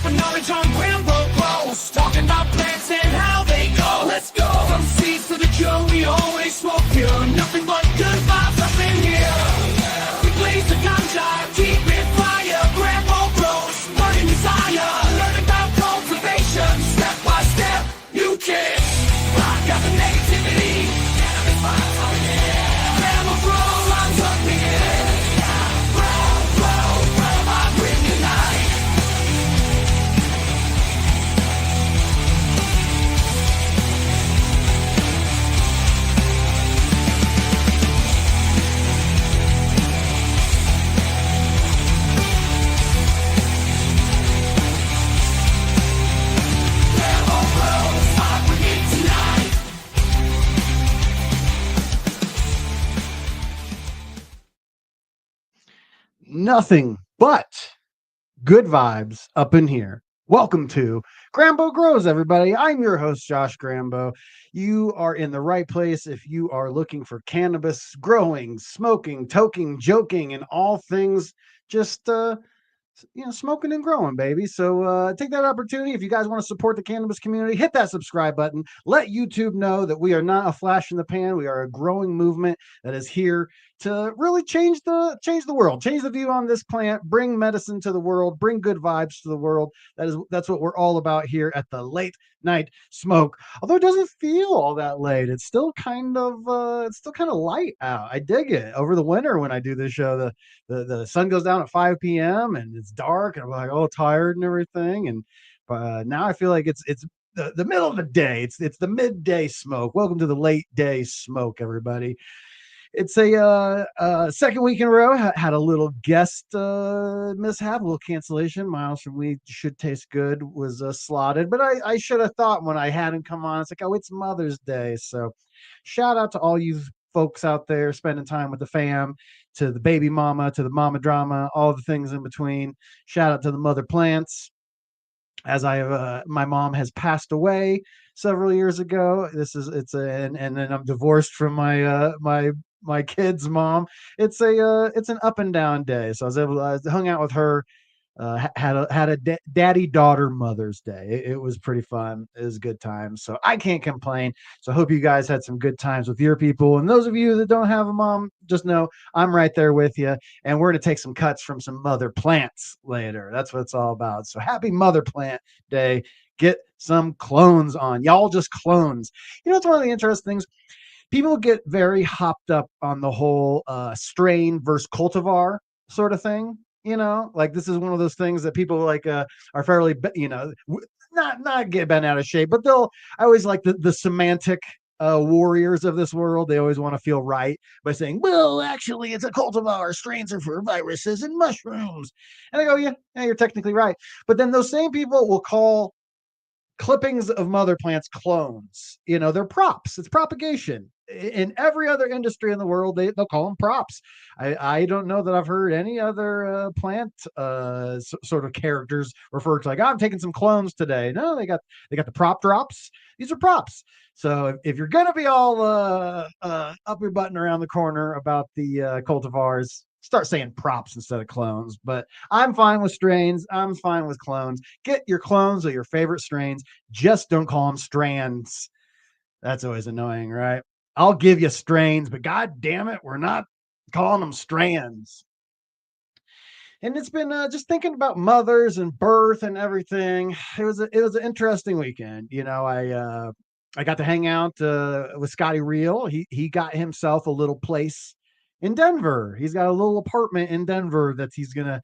dropping knowledge on Grambo grows. Talking about plants and how they go. Let's go. From seeds to the cure, we always smoke pure. Nothing but good vibes up in here. We blaze the ganja, keep it fire. Grambo grows, burning desire. Learn about cultivation, step by step. You can rock out the negativity. Cannabis vibes are in it. Grambo grow, I'm tucking it. Grow, I bring you life. Nothing but good vibes up in here. Welcome to Grambo Grows, everybody. I'm your host, Josh Grambo. You are in the right place if you are looking for cannabis, growing, smoking, toking, joking, and all things just smoking and growing, baby. So take that opportunity. If you guys want to support the cannabis community, hit that subscribe button. Let YouTube know that we are not a flash in the pan. We are a growing movement that is here to really change the world, change the view on this plant, bring medicine to the world, bring good vibes to the world. That's what we're all about here at the Late Night Smoke. Although it doesn't feel all that late, it's still kind of light out. I dig it. Over the winter when I do this show, the sun goes down at 5 p.m. and it's dark and I'm like all tired and everything. And now I feel like it's the middle of the day. It's the midday smoke. Welcome to the late day smoke, everybody. It's a second week in a row. Had a little guest mishap, a little cancellation. Miles from We Should Taste Good was slotted, but I should have thought when I had him come on, it's like, oh, it's Mother's Day. So shout out to all you folks out there spending time with the fam, to the baby mama, to the mama drama, all the things in between. Shout out to the mother plants. As my mom has passed away several years ago. And then I'm divorced from my kid's mom. It's an up and down day. So I hung out with her, had a daddy daughter Mother's Day. It was pretty fun. It was a good time. So I can't complain. So I hope you guys had some good times with your people. And those of you that don't have a mom, just know I'm right there with you. And we're going to take some cuts from some mother plants later. That's what it's all about. So happy Mother Plant Day. Get some clones on. Y'all just clones. You know, it's one of the interesting things. People get very hopped up on the whole strain versus cultivar sort of thing. You know, like this is one of those things that people like are fairly, not get bent out of shape, but I always like the semantic warriors of this world. They always want to feel right by saying, well, actually, it's a cultivar. Strains are for viruses and mushrooms. And I go, yeah, you're technically right. But then those same people will call clippings of mother plants clones. You know, they're props. It's propagation. In every other industry in the world, they'll call them props. I don't know that I've heard any other plant sort of characters refer to like, oh, I'm taking some clones today. No, they got the prop drops. These are props. So if you're gonna be all up your button around the corner about the cultivars, start saying props instead of clones. But I'm fine with strains. I'm fine with clones. Get your clones of your favorite strains. Just don't call them strands. That's always annoying, right? I'll give you strains, but God damn it, we're not calling them strands. And it's been just thinking about mothers and birth and everything. It was an interesting weekend. You know, I got to hang out with Scotty Real. He got himself a little place in Denver. He's got a little apartment in Denver that he's gonna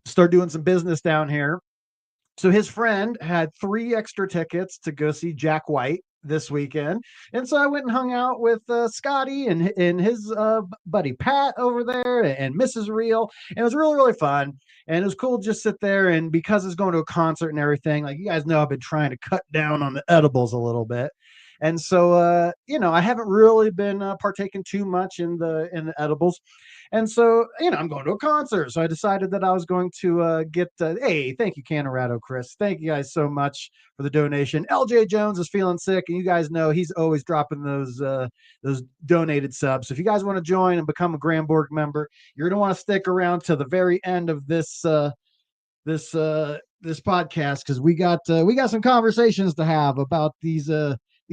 start doing some business down here. So his friend had 3 extra tickets to go see Jack White this weekend. And so I went and hung out with Scotty and his buddy Pat over there and Mrs. Real. And it was really, really fun. And it was cool to just sit there. And because it's going to a concert and everything, like you guys know, I've been trying to cut down on the edibles a little bit. And so, I haven't really been partaking too much in the edibles. And so, I'm going to a concert. So I decided that I was going to get, hey, thank you, Canorado Chris. Thank you guys so much for the donation. LJ Jones is feeling sick. And you guys know he's always dropping those donated subs. So if you guys want to join and become a GramBorg member, you're going to want to stick around to the very end of this this podcast because we got some conversations to have about these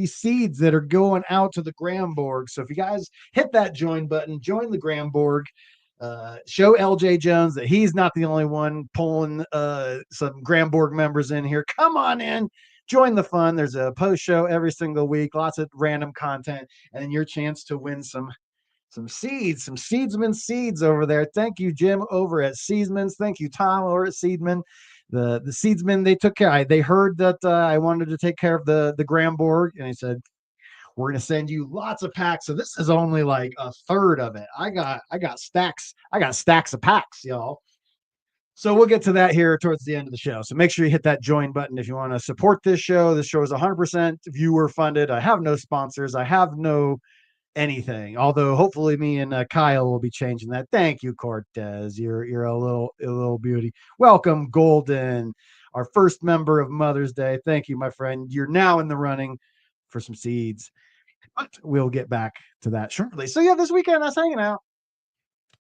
seeds that are going out to the Gramborg. So if you guys hit that join button, join the Gramborg. Show LJ Jones that he's not the only one pulling some Gramborg members in here. Come on in, join the fun. There's a post show every single week, lots of random content, and then your chance to win some seeds, some Seedsman seeds over there. Thank you, Jim, over at Seedsman's. Thank you, Tom, over at Seedman. The Seedsman, they took care. They heard that I wanted to take care of the Gramborg, and they said, we're going to send you lots of packs. So this is only like a third of it. I got stacks. I got stacks of packs, y'all. So we'll get to that here towards the end of the show. So make sure you hit that join button if you want to support this show. This show is 100% viewer funded. I have no sponsors. I have no anything. Although hopefully me and Kyle will be changing that. Thank you, Cortez. You're a little beauty. Welcome, Golden, our first member of Mother's Day. Thank you, my friend. You're now in the running for some seeds. But we'll get back to that shortly. So yeah, this weekend I was hanging out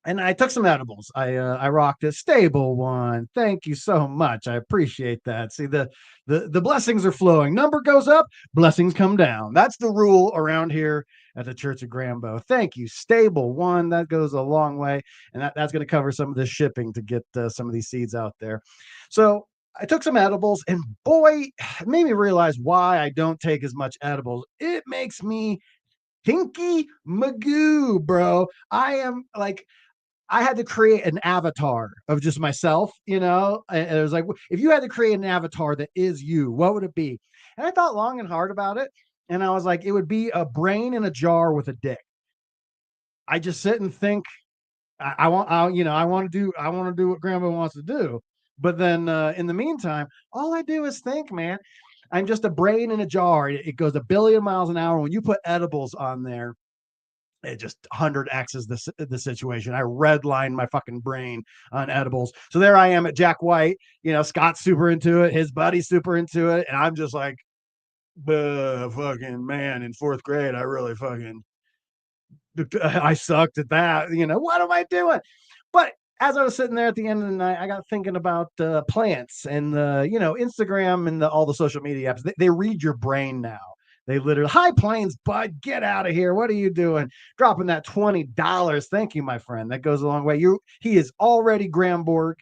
and I took some edibles. I rocked a stable one. Thank you so much. I appreciate that. See, the blessings are flowing. Number goes up, blessings come down. That's the rule around here at the Church of Grambo. Thank you, stable one. That goes a long way, and that's going to cover some of the shipping to get some of these seeds out there. So I took some edibles, and boy, it made me realize why I don't take as much edibles. It makes me hinky magoo, bro. I am like, I had to create an avatar of just myself, and it was like, if you had to create an avatar that is you, what would it be? And I thought long and hard about it. And I was like, it would be a brain in a jar with a dick. I just sit and think, I want to do what Grambo wants to do. But then in the meantime, all I do is think, man. I'm just a brain in a jar. It goes a billion miles an hour. When you put edibles on there, it just 100x's the situation. I redlined my fucking brain on edibles. So there I am at Jack White. Scott's super into it. His buddy's super into it. And I'm just like, fucking man, in fourth grade, I sucked at that. What am I doing? But as I was sitting there at the end of the night, I got thinking about plants and Instagram and all the social media apps. They read your brain now. They literally, hi Plains bud, get out of here. What are you doing? Dropping that $20. Thank you, my friend. That goes a long way. He is already Gramborg,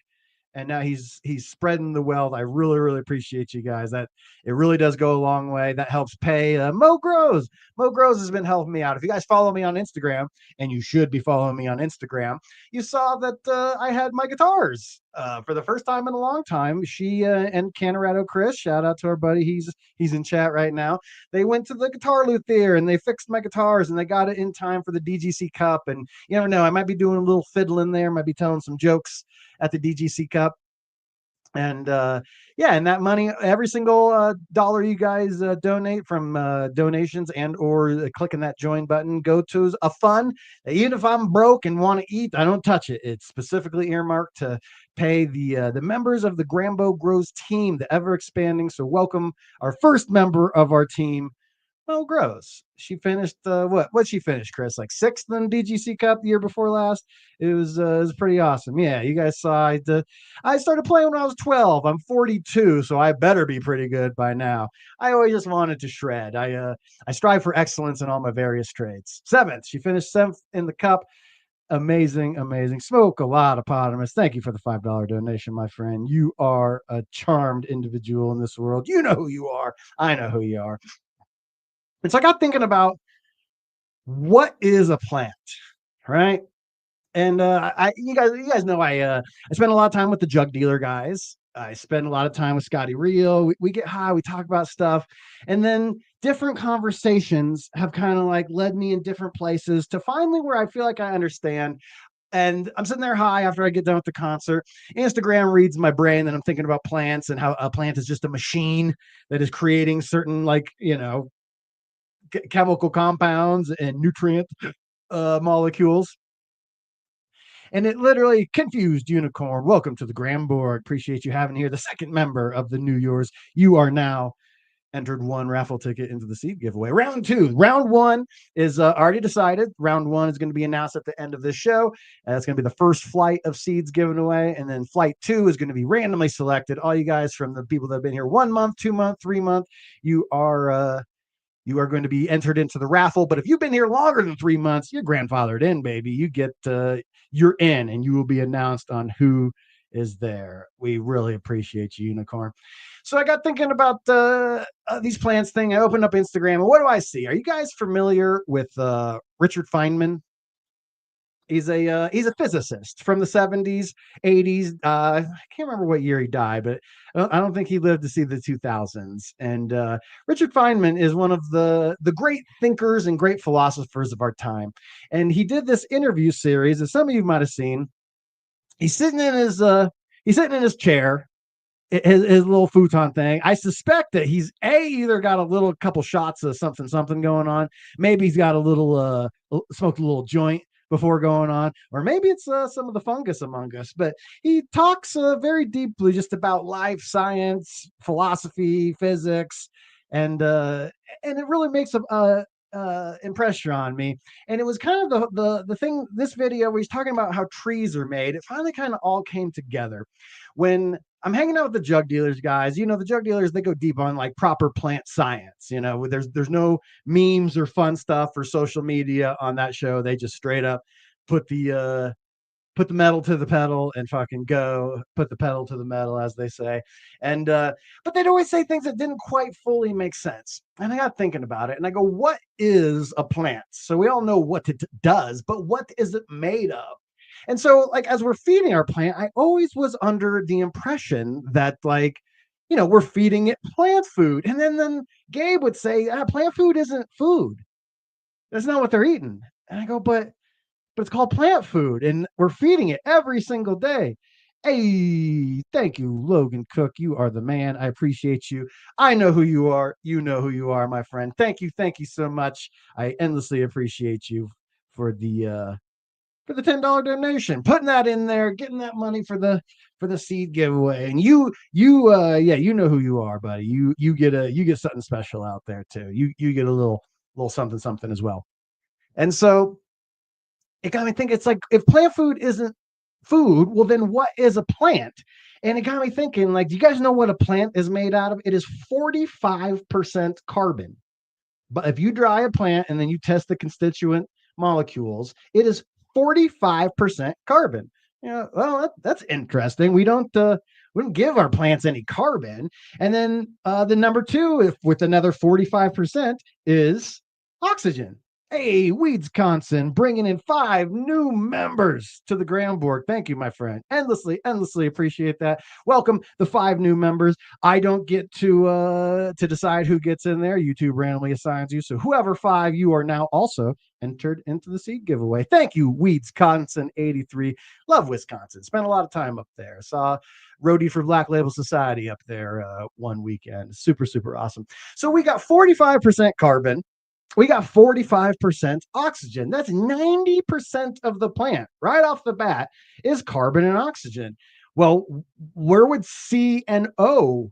and now he's spreading the wealth. I really, really appreciate you guys. That it really does go a long way. That helps pay Mo Grows. Mo Grows has been helping me out. If you guys follow me on Instagram, and you should be following me on Instagram, you saw that I had my guitars for the first time in a long time. She and Canorado Chris, shout out to our buddy. He's in chat right now. They went to the guitar luthier and they fixed my guitars and they got it in time for the DGC Cup. And you know, I might be doing a little fiddling there, might be telling some jokes at the DGC Cup. And and that money, every single dollar you guys donate from donations and or clicking that join button, go to a fund. Even if I'm broke and want to eat, I don't touch it. It's specifically earmarked to pay the members of the Grambo Grows team, the ever expanding. So welcome our first member of our team, Mo Grows. She finished what she finished, Chris? Like 6th in DGC Cup the year before last. It was pretty awesome. Yeah, you guys saw I started playing when I was 12. I'm 42, so I better be pretty good by now. I always just wanted to shred. I strive for excellence in all my various trades. 7th. She finished 7th in the cup. Amazing. Smoke a lot of Potamus. Thank you for the $5 donation, my friend. You are a charmed individual in this world. You know who you are. I know who you are. And so I got thinking about what is a plant, right? And you guys know I spend a lot of time with the Jug Dealer guys. I spend a lot of time with Scotty Rio. We get high, we talk about stuff, and then different conversations have kind of like led me in different places to finally where I feel like I understand. And I'm sitting there high after I get done with the concert. Instagram reads my brain, and I'm thinking about plants and how a plant is just a machine that is creating certain chemical compounds and nutrient molecules. And it literally confused unicorn. Welcome to the Gramborg. Appreciate you having here. The second member of the New Year's. You are now entered one raffle ticket into the seed giveaway. Round two. Round one is already decided. Round one is going to be announced at the end of this show. It's going to be the first flight of seeds given away. And then flight two is going to be randomly selected. All you guys from the people that have been here 1 month, 2 month, 3 month, you are going to be entered into the raffle. But if you've been here longer than 3 months, you're grandfathered in, baby. You get, you're in, and you will be announced on who is there. We really appreciate you, Unicorn. So I got thinking about these plants thing. I opened up Instagram, and what do I see? Are you guys familiar with Richard Feynman? He's a physicist from the 70s, 80s. I can't remember what year he died, but I don't think he lived to see the 2000s. And Richard Feynman is one of the great thinkers and great philosophers of our time. And he did this interview series that some of you might have seen. He's sitting in his chair, his little futon thing. I suspect that he's either got a couple shots of something going on. Maybe he's got a little smoked a little joint before going on, or maybe it's some of the fungus among us. But he talks very deeply just about life, science, philosophy, physics, and it really makes a impression on me. And it was kind of the thing, this video where he's talking about how trees are made. It finally kind of all came together when I'm hanging out with the Jug Dealers guys. You know, the Jug Dealers, they go deep on like proper plant science. You know, there's no memes or fun stuff or social media on that show. They just straight up put the metal to the pedal and fucking go. Put the pedal to the metal, as they say. And but they'd always say things that didn't quite fully make sense. And I got thinking about it, and I go, what is a plant? So we all know what it does, but what is it made of? And so, like, as we're feeding our plant, I always was under the impression that, like, you know, we're feeding it plant food. And then Gabe would say, plant food isn't food. That's not what they're eating. And I go, but it's called plant food, and we're feeding it every single day. Hey, thank you, Logan Cook. You are the man. I appreciate you. I know who you are. You know who you are, my friend. Thank you so much. I endlessly appreciate you for the $10 donation, putting that in there, getting that money for the seed giveaway. And you know who you are, buddy. You get something special out there too. You get a little something as well. And so it got me thinking, it's like, if plant food isn't food, well, then what is a plant? And it got me thinking, like, do you guys know what a plant is made out of? It is 45% carbon. But if you dry a plant and then you test the constituent molecules, it is 45% carbon. Yeah, well, that's interesting. We don't give our plants any carbon. And then the number two, with another 45%, is oxygen. Hey, Weedsconsin, bringing in 5 new members to the Gramborg. Thank you, my friend. Endlessly appreciate that. Welcome the 5 new members. I don't get to decide who gets in there. YouTube randomly assigns you. So whoever 5, you are now also entered into the seed giveaway. Thank you, Weedsconsin 83. Love Wisconsin. Spent a lot of time up there. Saw Roadie for Black Label Society up there one weekend. Super awesome. So we got 45% carbon. We got 45% oxygen. That's 90% of the plant right off the bat is carbon and oxygen. Well, where would C and O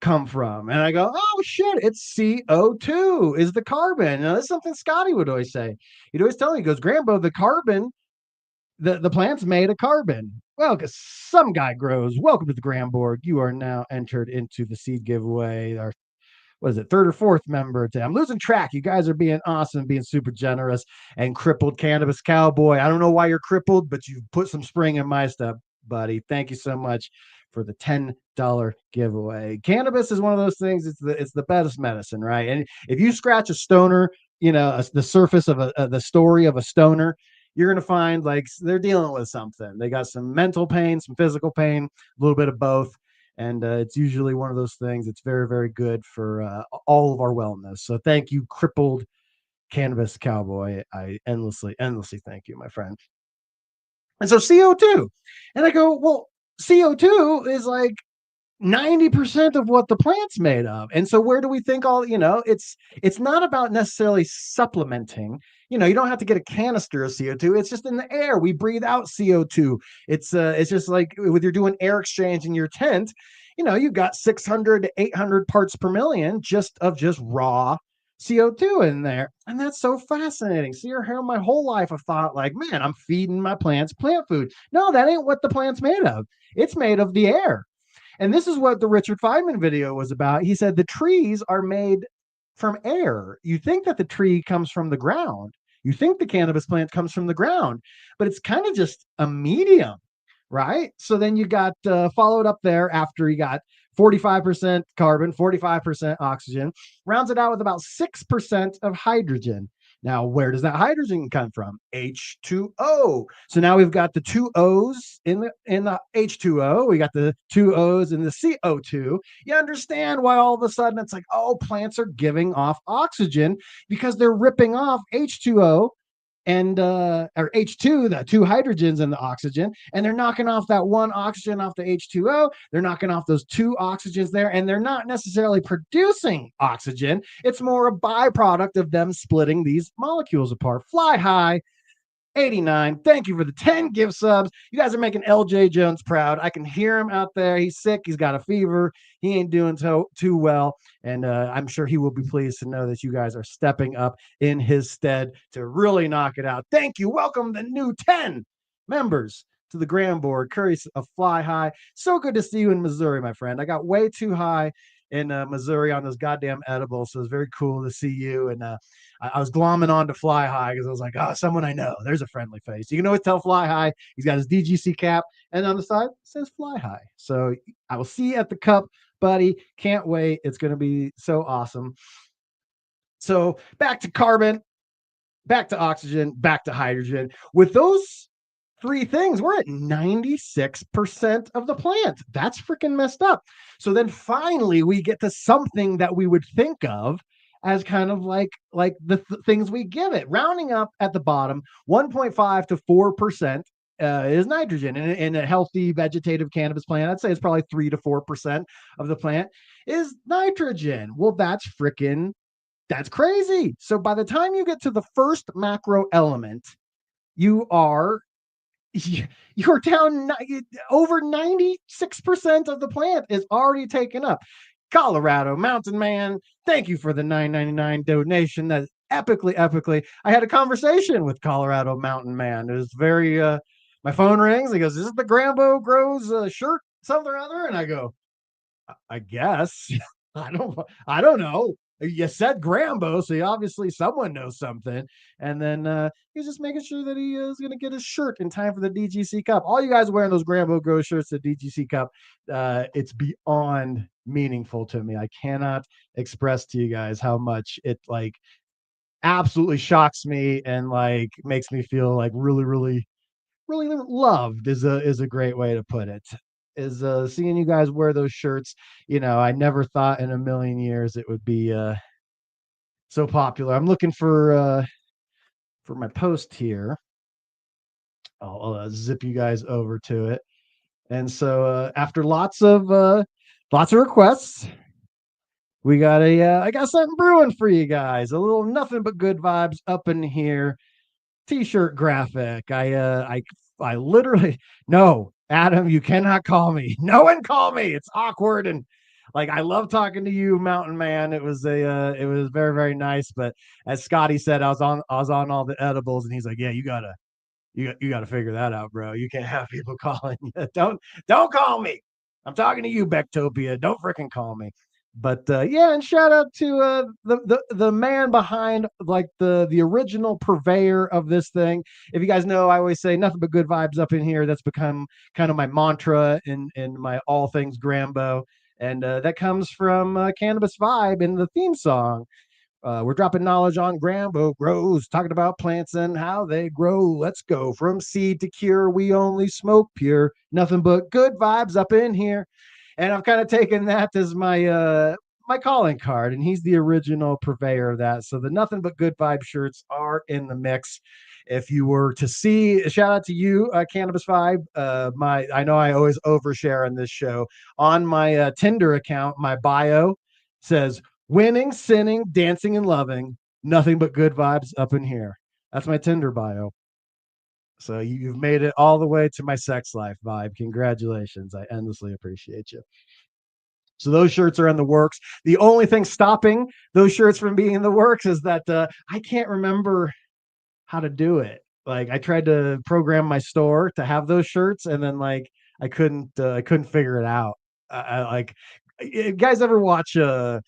come from? And I go, oh shit, it's CO2 is the carbon. Now, that's something Scotty would always say. He'd always tell me, he goes, Grambo, the carbon, the plant's made of carbon. Well, because some guy grows. Welcome to the Gramborg. You are now entered into the seed giveaway. Our third or fourth member? I'm losing track. You guys are being awesome, being super generous. And crippled cannabis cowboy, I don't know why you're crippled, but you put some spring in my step, buddy. Thank you so much for the $10 giveaway. Cannabis is one of those things. It's the best medicine, right? And if you scratch a stoner, you know, the surface of the story of a stoner, you're going to find, like, they're dealing with something. They got some mental pain, some physical pain, a little bit of both. And it's usually one of those things that's very, very good for all of our wellness. So thank you, crippled cannabis cowboy. I endlessly thank you, my friend. And so CO2. And I go, well, CO2 is like 90% of what the plant's made of. And so where do we think it's not about necessarily supplementing. You know, you don't have to get a canister of CO2. It's just in the air. We breathe out CO2. It's just like when you're doing air exchange in your tent, you got 600 to 800 parts per million just raw CO2 in there. And that's so fascinating. See, here my whole life I've thought like, man, I'm feeding my plants plant food. No, that ain't what the plant's made of. It's made of the air. And this is what the Richard Feynman video was about. He said the trees are made from air. You think that the tree comes from the ground. You think the cannabis plant comes from the ground, but it's kind of just a medium, right? So then you got followed up there after you got 45% carbon, 45% oxygen, rounds it out with about 6% of hydrogen. Now, where does that hydrogen come from? H2O. So now we've got the two O's in the H2O. We got the two O's in the CO2. You understand why all of a sudden it's like, oh, plants are giving off oxygen because they're ripping off H2O and or H2, the two hydrogens and the oxygen, and they're knocking off that one oxygen off the H2O. They're knocking off those two oxygens there, and they're not necessarily producing oxygen. It's more a byproduct of them splitting these molecules apart. Fly high. 89. Thank you for the 10 gift subs. You guys are making LJ Jones proud. I can hear him out there. He's sick. He's got a fever. He ain't doing too well. And I'm sure he will be pleased to know that you guys are stepping up in his stead to really knock it out. Thank you. Welcome the new 10 members to the Gram board. Curry of Fly High. So good to see you in Missouri, my friend. I got way too high in Missouri on those goddamn edibles. So it's very cool to see you. And I was glomming on to Fly High because I was like, oh, someone I know. There's a friendly face. You can always tell Fly High. He's got his DGC cap, and on the side it says Fly High. So I will see you at the cup, buddy. Can't wait. It's going to be so awesome. So back to carbon, back to oxygen, back to hydrogen. With those three things, we're at 96% of the plant. That's freaking messed up. So then finally we get to something that we would think of as kind of like the things we give it. Rounding up at the bottom, 1.5 to 4% is nitrogen. In a healthy vegetative cannabis plant, I'd say it's probably 3 to 4% of the plant is nitrogen. Well, that's crazy. So by the time you get to the first macro element, you're down over 96% of the plant is already taken up. Colorado Mountain Man, thank you for the $9.99 donation. That's epically. I had a conversation with Colorado Mountain Man. It was very my phone rings. He goes, "Is it the Grambo Grows shirt, something or other?" And I go, "I guess." I don't know. You said Grambo, so obviously someone knows something. And then he's just making sure that he is going to get his shirt in time for the DGC Cup. All you guys wearing those Grambo Grow shirts at DGC Cup, it's beyond meaningful to me. I cannot express to you guys how much it like absolutely shocks me and like makes me feel like really loved is a great way to put it. Is seeing you guys wear those shirts. I never thought in a million years it would be so popular. I'm looking for my post here. I'll zip you guys over to it. And so after lots of requests, we got I got something brewing for you guys. A little nothing but good vibes up in here. T-shirt graphic. I literally no, Adam, you cannot call me. No one call me. It's awkward and like I love talking to you, Mountain Man. It was very, very nice. But as Scotty said, I was on all the edibles, and he's like, "Yeah, you gotta figure that out, bro. You can't have people calling you. Don't call me. I'm talking to you, Bectopia. Don't freaking call me." But yeah, and shout out to the man behind like the original purveyor of this thing. If you guys know, I always say nothing but good vibes up in here. That's become kind of my mantra in my all things Grambo, and that comes from Cannabis Vibe in the theme song. We're dropping knowledge on Grambo grows, talking about plants and how they grow. Let's go from seed to cure. We only smoke pure, nothing but good vibes up in here. And I've kind of taken that as my my calling card, and he's the original purveyor of that. So the nothing but good vibe shirts are in the mix. If you were to see, shout out to you, Cannabis Vibe. I know I always overshare on this show. On my Tinder account, my bio says winning, sinning, dancing, and loving. Nothing but good vibes up in here. That's my Tinder bio. So you've made it all the way to my sex life, Vibe. Congratulations. I endlessly appreciate you. So those shirts are in the works. The only thing stopping those shirts from being in the works is that I can't remember how to do it. Like I tried to program my store to have those shirts, and then like I couldn't figure it out. Like, you guys ever watch uh,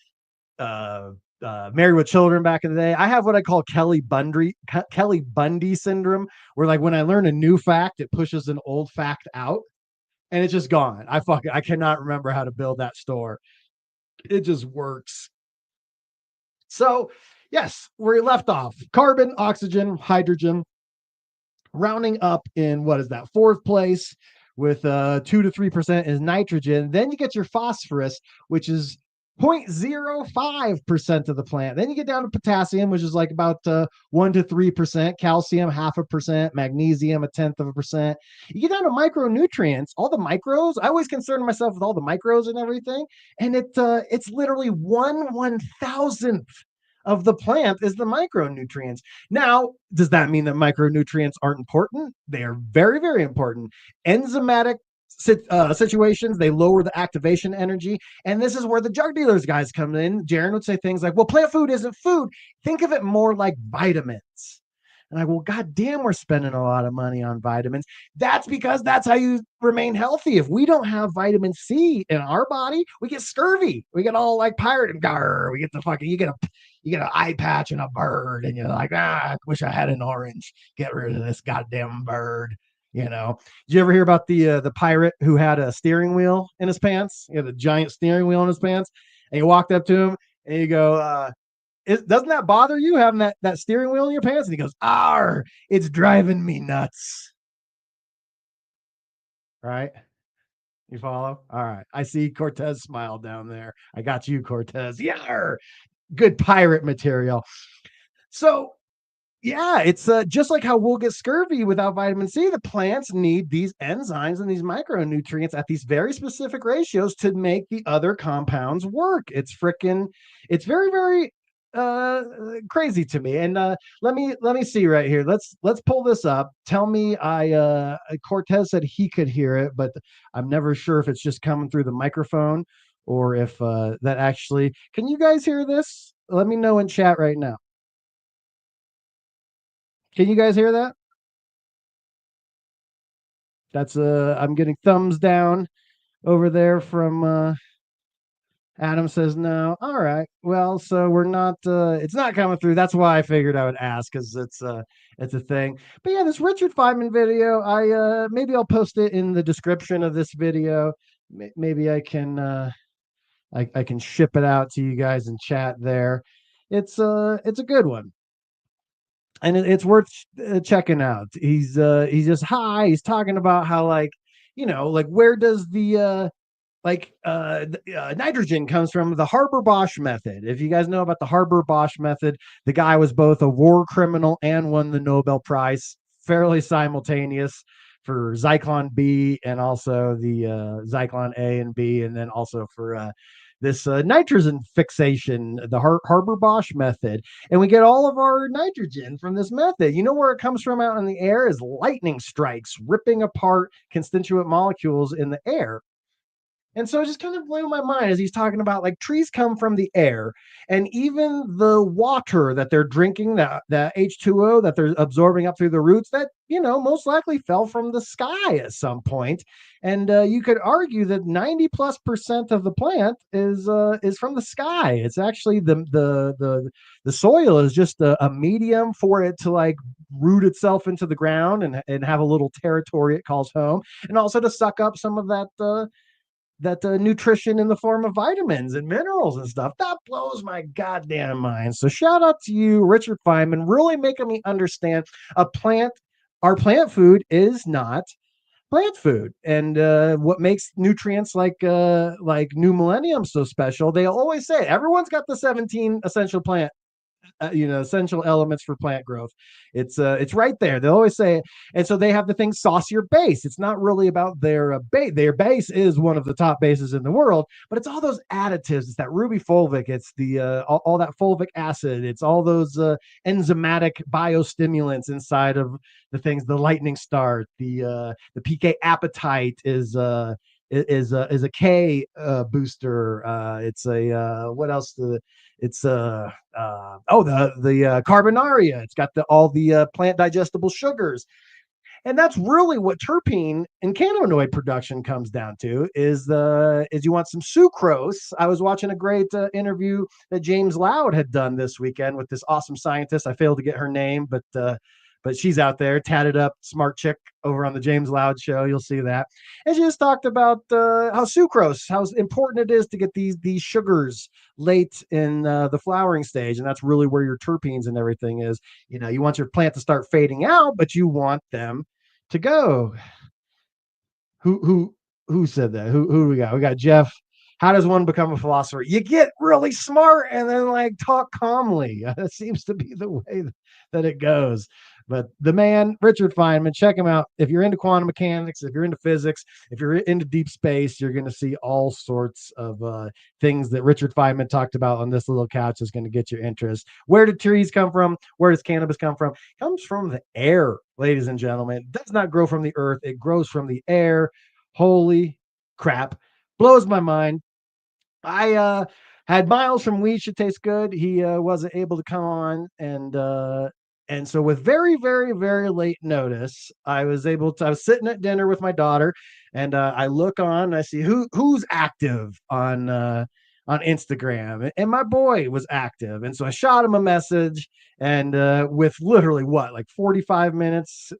Married with Children back in the day? I have what I call Kelly Bundy syndrome, where like when I learn a new fact, it pushes an old fact out, and it's just gone. I cannot remember how to build that store. It just works. So yes, where we left off: carbon, oxygen, hydrogen, rounding up in what is that, fourth place with 2 to 3% is nitrogen. Then you get your phosphorus, which is 0.05% of the plant. Then you get down to potassium, which is like about 1 to 3%, calcium 0.5%, magnesium 0.1%. You get down to micronutrients, all the micros. I always concern myself with all the micros and everything, and it's literally 1/1000th of the plant is the micronutrients. Now, does that mean that micronutrients aren't important? They are very, very important. Enzymatic situations, they lower the activation energy. And this is where the Jug Dealers guys come in. Jaron would say things like, well, plant food isn't food. Think of it more like vitamins. And I go, well, goddamn, we're spending a lot of money on vitamins. That's because that's how you remain healthy. If we don't have vitamin C in our body, we get scurvy. We get all like pirate and gar. We get the fucking, you get an eye patch and a bird, and you're like, I wish I had an orange. Get rid of this goddamn bird. You know, did you ever hear about the pirate who had a steering wheel in his pants? He had a giant steering wheel in his pants, and you walked up to him and you go, doesn't that bother you having that steering wheel in your pants? And he goes, it's driving me nuts. Right? You follow? All right. I see Cortez smile down there. I got you, Cortez. Yeah, good pirate material. So yeah, it's just like how we'll get scurvy without vitamin C. The plants need these enzymes and these micronutrients at these very specific ratios to make the other compounds work. It's very, very crazy to me. And let me see right here. Let's pull this up. Tell me, Cortez said he could hear it, but I'm never sure if it's just coming through the microphone or if that actually. Can you guys hear this? Let me know in chat right now. Can you guys hear that? That's I'm getting thumbs down over there from Adam says no. All right. Well, so we're not it's not coming through. That's why I figured I would ask, because it's a thing. But yeah, this Richard Feynman video, I maybe I'll post it in the description of this video. Maybe I can I can ship it out to you guys in chat there. It's a good one. And it's worth checking out. He's just high. He's talking about how, like, like where does the nitrogen comes from? The Haber-Bosch method. If you guys know about the Haber-Bosch method, the guy was both a war criminal and won the Nobel Prize fairly simultaneous for Zyklon B and also the Zyklon A and B, and then also for this nitrogen fixation, the Haber-Bosch method. And we get all of our nitrogen from this method. You know where it comes from out in the air is lightning strikes, ripping apart constituent molecules in the air. And so it just kind of blew my mind as he's talking about, like, trees come from the air, and even the water that they're drinking, that H2O that they're absorbing up through the roots, that, most likely fell from the sky at some point. And you could argue that 90+% of the plant is from the sky. It's actually the soil is just a medium for it to, like, root itself into the ground and have a little territory it calls home, and also to suck up some of that nutrition in the form of vitamins and minerals and stuff. That blows my goddamn mind. So shout out to you, Richard Feynman, really making me understand our plant food is not plant food. And what makes nutrients like New Millennium so special, they always say everyone's got the 17 essential essential elements for plant growth. It's right there. They always say it. And so they have the thing saucier base. It's not really about their base. Their base is one of the top bases in the world, but it's all those additives. It's that ribofulvic. It's the all that fulvic acid. It's all those enzymatic biostimulants inside of the things. The lightning start. The PK apatite is is a K booster. It's a what else? It's the Carbonaria. It's got all the plant digestible sugars. And that's really what terpene and cannabinoid production comes down to is you want some sucrose. I was watching a great interview that James Loud had done this weekend with this awesome scientist. I failed to get her name, but she's out there, tatted up, smart chick over on the James Loud show. You'll see that. And she just talked about how sucrose, how important it is to get these sugars late in the flowering stage. And that's really where your terpenes and everything is. You know, you want your plant to start fading out, but you want them to go. Who said that? Who do we got? We got Jeff. How does one become a philosopher? You get really smart and then like talk calmly. That seems to be the way that it goes. But the man, Richard Feynman, check him out. If you're into quantum mechanics, if you're into physics, if you're into deep space, you're going to see all sorts of things that Richard Feynman talked about on this little couch is going to get your interest. Where do trees come from? Where does cannabis come from? It comes from the air, ladies and gentlemen. It does not grow from the earth. It grows from the air. Holy crap. Blows my mind. I had Miles from We Should Taste Good. He wasn't able to come on, and so with very, very, very late notice, I was sitting at dinner with my daughter, and I look on, and I see who's active on Instagram, and my boy was active, and so I shot him a message, and with literally like 45 minutes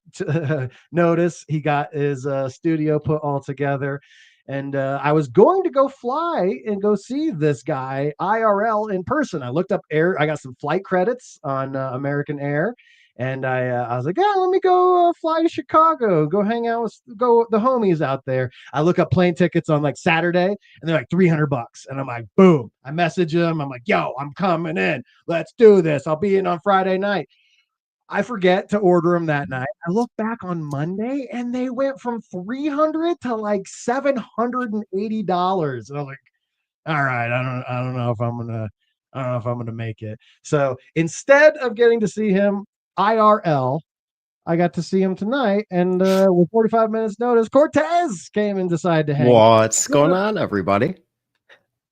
notice, he got his studio put all together. And I was going to go fly and go see this guy IRL in person. I looked up air. I got some flight credits on American Air. And I was like, yeah, let me go fly to Chicago, go hang out with the homies out there. I look up plane tickets on like Saturday and they're like $300. And I'm like, boom. I message them. I'm like, yo, I'm coming in. Let's do this. I'll be in on Friday night. I forget to order them that night. I look back on Monday and they went from $300 to like $780. And I was like, all right, I don't know if I'm gonna make it. So instead of getting to see him IRL, I got to see him tonight. And with 45 minutes notice, Cortez came and decided to hang. What's going on, everybody?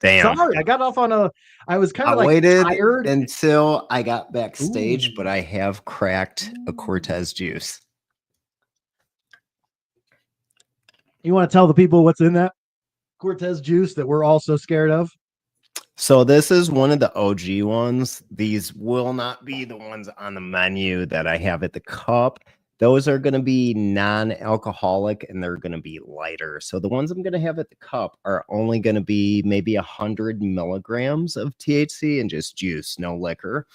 Damn. Sorry, I got off on I was kind of like waited tired until I got backstage, Ooh. but I have cracked a Cortez juice. You want to tell the people what's in that Cortez juice that we're all so scared of? So this is one of the OG ones. These will not be the ones on the menu that I have at the cup. Those are going to be non-alcoholic and they're going to be lighter. So the ones I'm going to have at the cup are only going to be maybe 100 milligrams of THC and just juice, no liquor.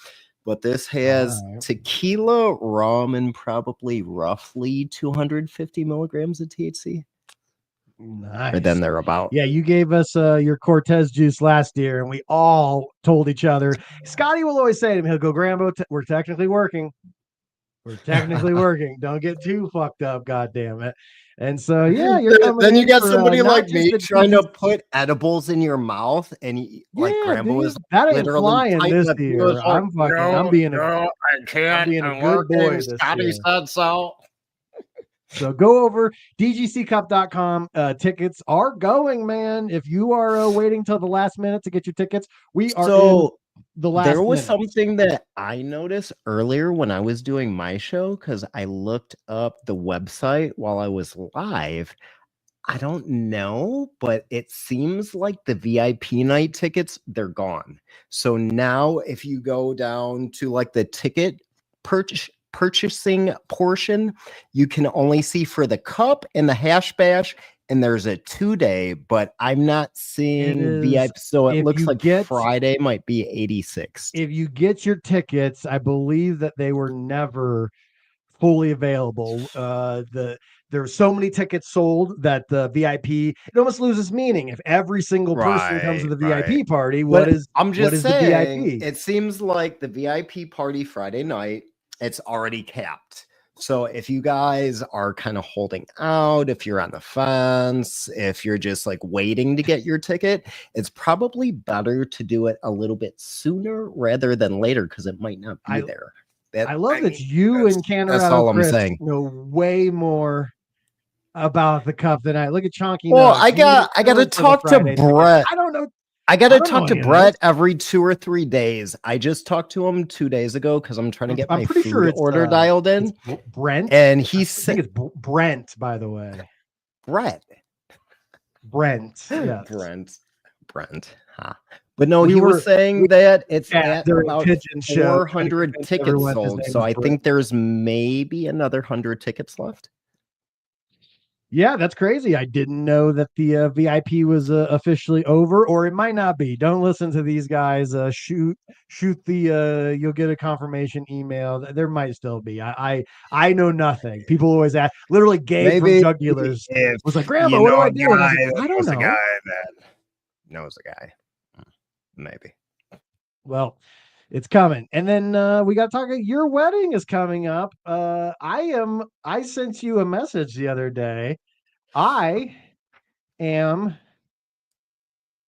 But this has tequila, rum, and probably roughly 250 milligrams of THC. Nice. Or then they're about. Yeah, you gave us your Cortez juice last year, and we all told each other. Scotty will always say to me, he'll go, Grambo, we're technically working. We're technically working. Don't get too fucked up, goddamn it. And so, yeah, you're coming. Then you got somebody like me the trying to put edibles in your mouth, and like Grambo is that ain't literally flying this like, year. like, I'm fucking. I'm being a good boy this Scotty year. said so. So go over dgccup.com. Tickets are going, man. If you are waiting till the last minute to get your tickets, we are in the last there was minute. Something that I noticed earlier when I was doing my show, because I looked up the website while I was live. I don't know, but it seems like the VIP night tickets, they're gone. So now if you go down to like the ticket purchasing portion, you can only see for the cup and the hash bash, and there's a 2-day, but I'm not seeing VIP. So it looks like Friday might be 86. If you get your tickets, I believe that they were never fully available. There's so many tickets sold that the VIP, it almost loses meaning. If every single person comes to the VIP party, I'm just saying, the VIP? It seems like the VIP party Friday night, it's already capped. So if you guys are kind of holding out, if you're on the fence, if you're just like waiting to get your ticket, it's probably better to do it a little bit sooner rather than later, because it might not be there. I love that you and Canada that's all I'm saying. know way more about the cup tonight. Look at Chonky. Well, Nugs. I He needs got to filled for the talk to Friday ticket. Brett. I don't know. I got I to don't know talk to any of Brett this. every 2 or 3 days. I just talked to him 2 days ago because I'm trying to get I'm my pretty food sure it's order dialed in. It's Brent. And I he think said, it's Brent, by the way. Brett. Brent. Yes. Brent. Huh. But no, We he were- was saying that it's Yeah, at during about Pigeon Show, trying to 400 convince tickets everyone his sold. name So is I Brent. think there's maybe another 100 tickets left. Yeah, that's crazy. I didn't know that the VIP was officially over, or it might not be. Don't listen to these guys. Shoot the. You'll get a confirmation email. There might still be. I know nothing. People always ask. Literally, Gabe from Maybe Jug Dealers if was like, "Grandma, what do I do?" And I was like, "I don't know." that knows a guy. Maybe. Well, it's coming. And then we got to talk. Your wedding is coming up. I sent you a message the other day. I am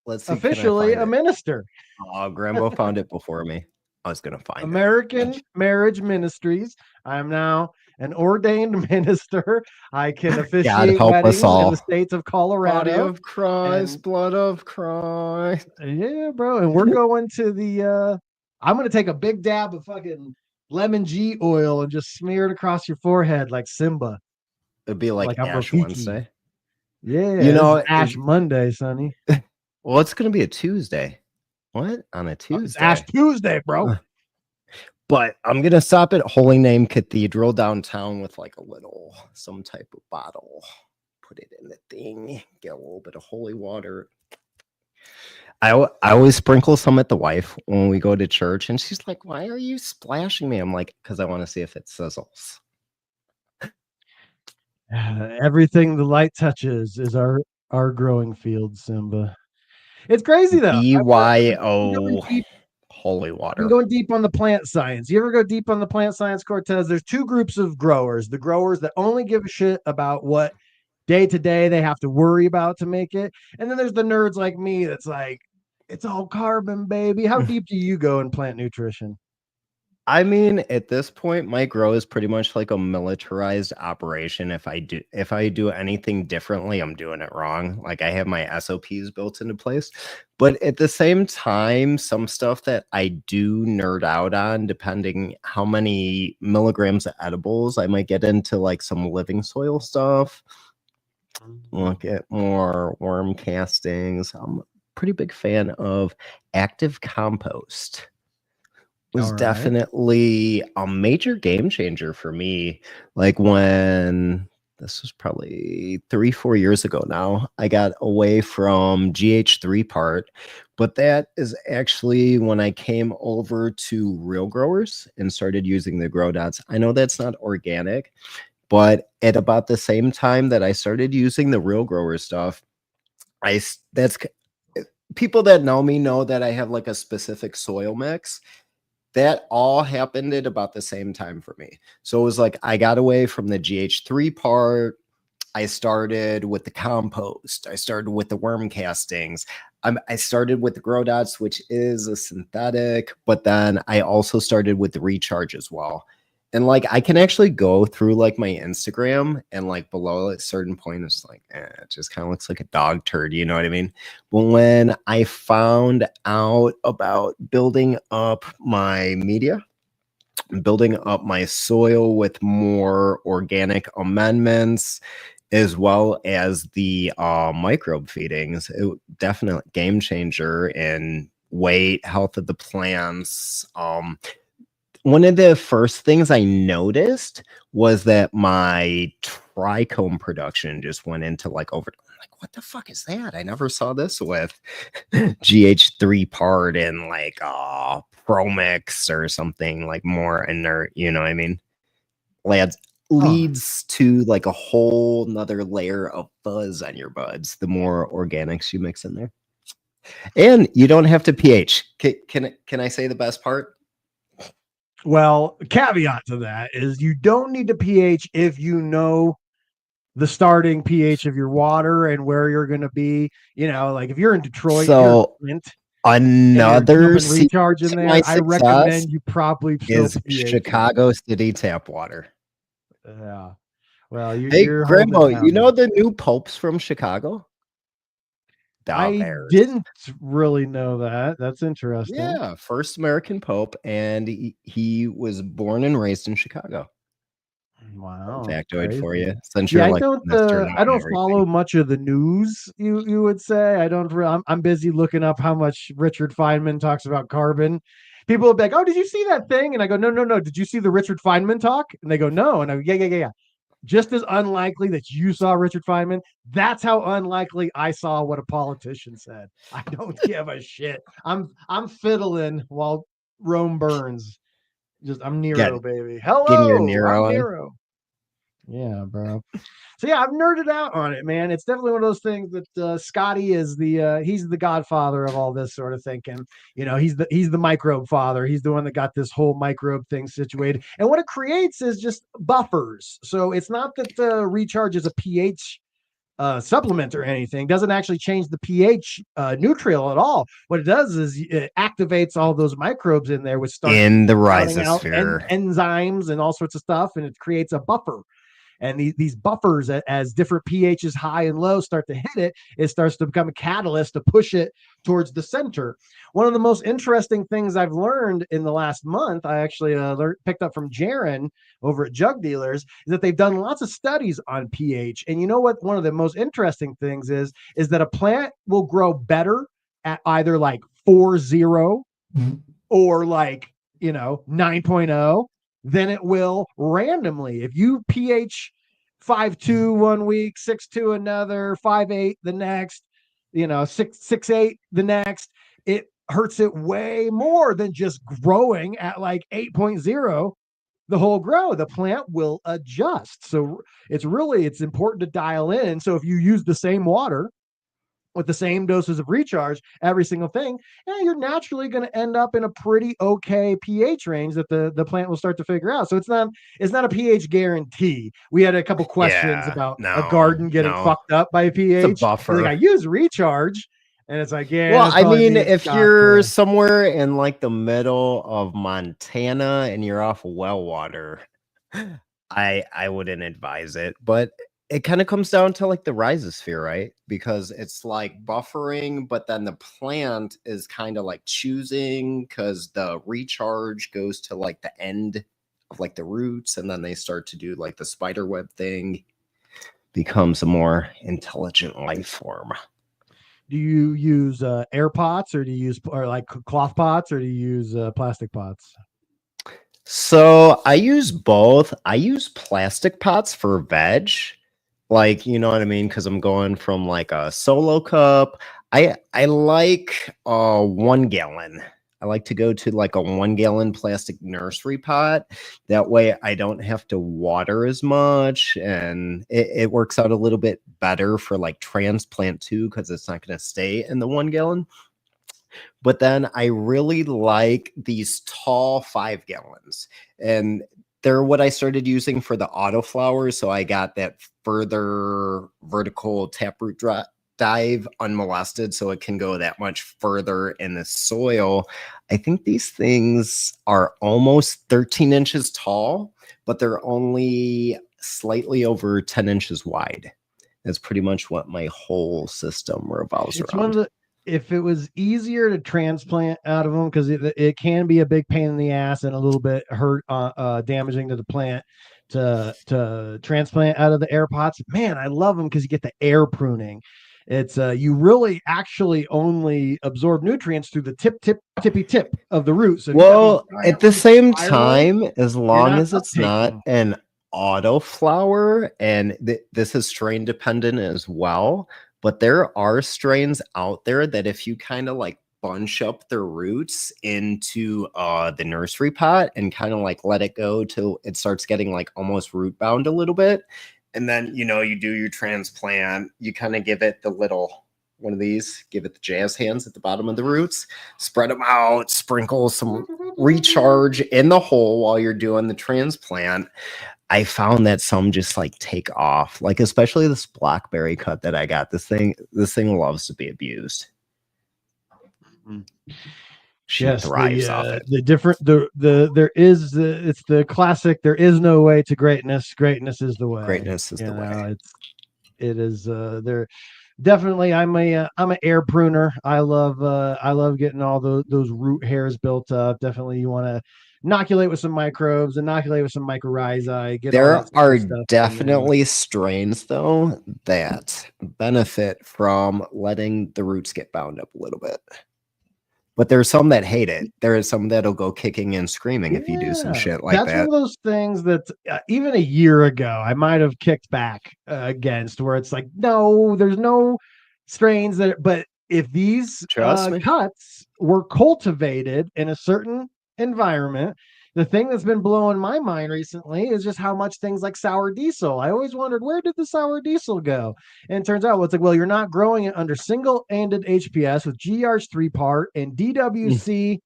Let's see. officially can I a find it? minister. Oh, Grambo found it before me. I was gonna find American it. Marriage Ministries. I am now an ordained minister. I can God officiate help weddings us all. in the states of Body Colorado. of Christ, and- blood of Christ. Yeah, bro. And we're going to the I'm gonna take a big dab of fucking lemon G oil and just smear it across your forehead like Simba. It'd be like I'm Ash Rafiki. Wednesday. Yeah, You know, this is Ash Monday, Sonny. Well, it's gonna be a Tuesday. What? On a Tuesday? It's Ash Tuesday, bro. But I'm gonna stop at Holy Name Cathedral downtown with like some type of bottle. Put it in the thing. Get a little bit of holy water. I always sprinkle some at the wife when we go to church, and she's like, "Why are you splashing me?" I'm like, "Because I want to see if it sizzles." Everything the light touches is our growing field, Simba. It's crazy though. BYO holy water. I'm going deep on the plant science. You ever go deep on the plant science, Cortez? There's two groups of growers. The growers that only give a shit about what day to day they have to worry about to make it. And then there's the nerds like me that's like, it's all carbon, baby. How deep do you go in plant nutrition? I mean, at this point, my grow is pretty much like a militarized operation. If I do anything differently, I'm doing it wrong. Like I have my SOPs built into place. But at the same time, some stuff that I do nerd out on, depending how many milligrams of edibles, I might get into like some living soil stuff. Look at more worm castings. I'm a pretty big fan of active compost. Was definitely a major game changer for me. Like when this was probably 3-4 years ago now, I got away from GH3 part, but that is actually when I came over to Real Growers and started using the grow dots. I know that's not organic, but at about the same time that I started using the Real Grower stuff, that's people that know me know that I have like a specific soil mix. That all happened at about the same time for me. So it was like I got away from the GH3 part. I started with the compost. I started with the worm castings. I started with the grow dots, which is a synthetic, but then I also started with the recharge as well. And like I can actually go through like my Instagram and like below a certain point, it's like, it just kind of looks like a dog turd. You know what I mean? But when I found out about building up my media, building up my soil with more organic amendments, as well as the microbe feedings, it definitely game changer in weight, health of the plants. One of the first things I noticed was that my trichome production just went into like over. Like, what the fuck is that? I never saw this with GH3 part and like Promix or something like more inert. You know what I mean? Leads to like a whole nother layer of fuzz on your buds the more organics you mix in there. And you don't have to pH. Can I say the best part? Well, caveat to that is you don't need to pH if you know the starting pH of your water and where you're going to be. You know, like if you're in Detroit, so another recharge in there, I recommend you probably still is Chicago City tap water. Yeah. Well, Hey, you're holding it Grambo, down, you know man. the new popes from Chicago? The I Bears. didn't really know that. That's interesting. Yeah, first American pope, and he was born and raised in Chicago. Fun Wow, factoid for crazy. you, since Yeah, you're like Mr. Know I don't everything. follow much of the news. You would say I don't. I'm busy looking up how much Richard Feynman talks about carbon. People will be like, "Oh, did you see that thing?" And I go, "No, no, no. Did you see the Richard Feynman talk?" And they go, "No." And I go, "Yeah, yeah, yeah, yeah." Just as unlikely that you saw Richard Feynman, that's how unlikely I saw what a politician said. I don't give a shit. I'm fiddling while Rome burns. Just I'm Nero, Get baby. getting your Hello, I'm Nero on. Nero. Yeah, bro. So yeah, I've nerded out on it, man. It's definitely one of those things that Scotty is he's the godfather of all this sort of thinking. You know, he's the microbe father. He's the one that got this whole microbe thing situated. And what it creates is just buffers. So it's not that recharge is a pH supplement or anything. Doesn't actually change the pH neutral at all. What it does is it activates all those microbes in there, which start In the spouting out rhizosphere. enzymes and all sorts of stuff, and it creates a buffer. And these buffers, as different pHs high and low start to hit it, it starts to become a catalyst to push it towards the center. One of the most interesting things I've learned in the last month, I actually picked up from Jaron over at Jug Dealers, is that they've done lots of studies on pH. And you know what? One of the most interesting things is that a plant will grow better at either like 4.0 or like 9.0 than it will randomly. If you pH 5.2 one week, 6.2 another, 5.8 the next, 6.8 the next, it hurts it way more than just growing at like 8.0 the whole grow. The plant will adjust. So it's important to dial in. So if you use the same water with the same doses of recharge, every single thing, you're naturally going to end up in a pretty okay pH range that the plant will start to figure out. So it's not a pH guarantee. We had a couple questions Yeah, about a no, garden getting no. fucked up by It's a pH. Like, I buffer. use recharge, and it's like, yeah, Well, that I probably mean, means if got you're somewhere in like the middle of Montana and you're off well water, I wouldn't advise it. But it kind of comes down to like the rhizosphere, right? Because it's like buffering, but then the plant is kind of like choosing because the recharge goes to like the end of like the roots, and then they start to do like the spider web thing, becomes a more intelligent life form. Do you use air pots, or do you use like cloth pots, or do you use plastic pots? So I use both. I use plastic pots for veg, like, you know what I mean, because I'm going from like a solo cup. I like 1 gallon. I like to go to like a 1 gallon plastic nursery pot. That way I don't have to water as much, and it works out a little bit better for like transplant too, because it's not going to stay in the 1 gallon. But then I really like these tall 5 gallons, and they're what I started using for the autoflowers. So I got that further vertical taproot dive unmolested, so it can go that much further in the soil. I think these things are almost 13 inches tall, but they're only slightly over 10 inches wide. That's pretty much what my whole system revolves It's one of around. the If it was easier to transplant out of them, because it can be a big pain in the ass and a little bit damaging to the plant to transplant out of the air pots. Man, I love them because you get the air pruning. It's you really actually only absorb nutrients through the tippy tip of the root. So if you got these Well, giant at the like same spirals, time, as you're long not as it's not uptaking. an auto flower, and this is strain dependent as well, but there are strains out there that if you kind of like bunch up the roots into the nursery pot and kind of like let it go till it starts getting like almost root bound a little bit, and then you do your transplant, you kind of give it the little one of these, give it the jazz hands at the bottom of the roots, spread them out, sprinkle some recharge in the hole while you're doing the transplant. I found that some just like take off, like especially this blackberry cut that I got. This thing loves to be abused. She thrives off it. The different it's the classic. There is no way to greatness. Greatness is the way. Greatness is the way. It is there. Definitely, I'm an air pruner. I love getting all those root hairs built up. Definitely, you want to inoculate with some microbes, inoculate with some mycorrhizae. There are definitely strains though that benefit from letting the roots get bound up a little bit. But there's some that hate it. There is some that'll go kicking and screaming if you do some shit like that. That's one of those things that even a year ago I might have kicked back against, where it's like, no, there's no strains that. But if these cuts were cultivated in a certain environment, the thing that's been blowing my mind recently is just how much things like sour diesel. I always wondered, where did the sour diesel go? And it turns out, it's like, well, you're not growing it under single-ended HPS with GR's 3-part and DWC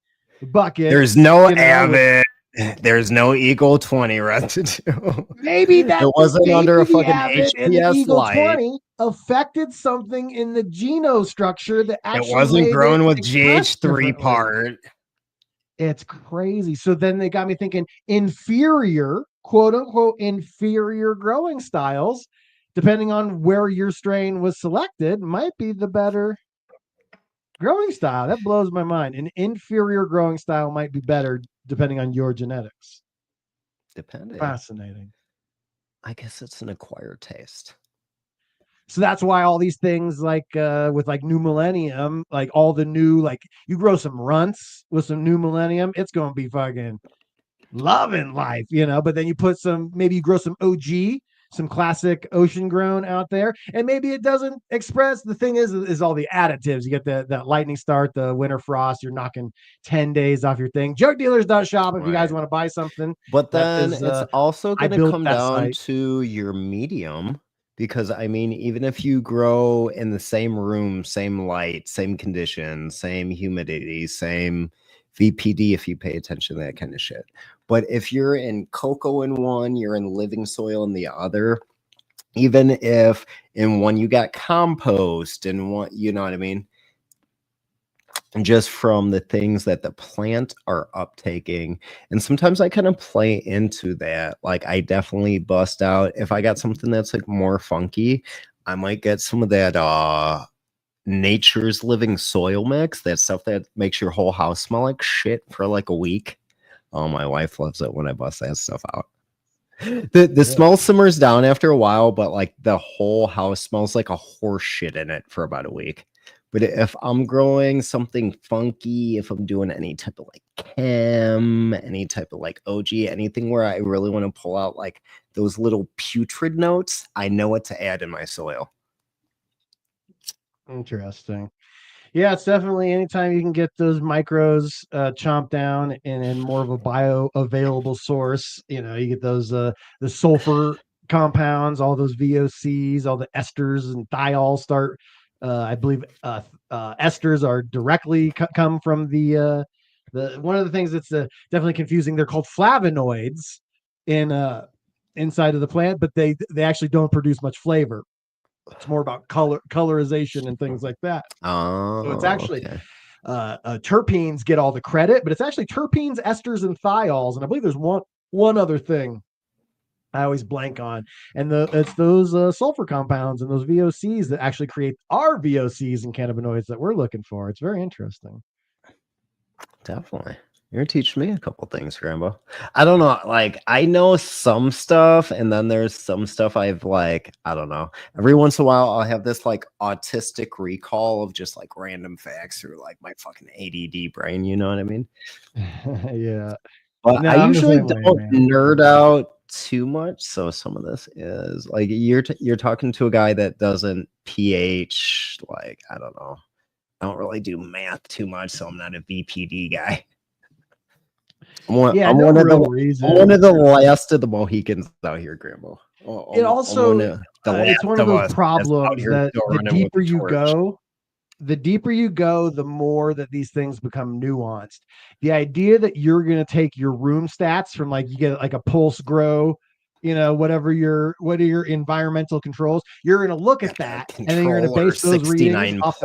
bucket. There's no Avid. There's no Eagle 20 residue. Maybe that it wasn't under a fucking HPS light. 20 affected something in the genostructure that actually it wasn't grown with GH3 part. It's crazy. So then they got me thinking inferior, quote unquote, inferior growing styles, depending on where your strain was selected, might be the better growing style. That blows my mind. An inferior growing style might be better depending on your genetics. Depending. Fascinating. I guess it's an acquired taste. So that's why all these things like with like New Millennium, like all the new, like you grow some runts with some New Millennium, it's going to be fucking loving life, but then you put maybe you grow some OG, some classic ocean grown out there, and maybe it doesn't express. The thing is all the additives. You get that lightning start, the winter frost, you're knocking 10 days off your thing. Jug Dealers.shop if you guys want to buy something. But then it's also going to come down to your medium. Because I mean, even if you grow in the same room, same light, same conditions, same humidity, same VPD, if you pay attention to that kind of shit. But if you're in cocoa in one, you're in living soil in the other, even if in one you got compost and one, you know what I mean? And just from the things that the plant are uptaking. And sometimes I kind of play into that. Like I definitely bust out. If I got something that's like more funky, I might get some of that nature's living soil mix. That stuff that makes your whole house smell like shit for like a week. Oh, my wife loves it when I bust that stuff out. The smell simmers down after a while, but like the whole house smells like a horse shit in it for about a week. But if I'm growing something funky, if I'm doing any type of like chem, any type of like OG, anything where I really want to pull out like those little putrid notes, I know what to add in my soil. Interesting. Yeah, it's definitely anytime you can get those micros chomped down in more of a bioavailable source, you get those the sulfur compounds, all those VOCs, all the esters and thiols start. I believe esters are directly come from the one of the things that's definitely confusing. They're called flavonoids inside of the plant, but they actually don't produce much flavor. It's more about colorization and things like that. Oh, so it's actually terpenes get all the credit, but it's actually terpenes, esters, and thiols. And I believe there's one other thing I always blank on, and it's those sulfur compounds and those VOCs that actually create our VOCs and cannabinoids that we're looking for. It's very interesting. Definitely. You're teaching me a couple things, Grambo. I don't know. Like, I know some stuff, and then there's some stuff I've like, I don't know. Every once in a while, I'll have this like autistic recall of just like random facts through like my fucking ADD brain. You know what I mean? Yeah. But I usually don't nerd out too much, so some of this is like you're talking to a guy that doesn't pH, like I don't know, I don't really do math too much, so I'm not a VPD guy. I'm one of the last of the Mohicans out here, Grambo. It also it's one of those problems that the deeper you go, the more that these things become nuanced. The idea that you're going to take your room stats from like you get like a pulse grow, what are your environmental controls, you're going to look at that and then you're going to base those readings off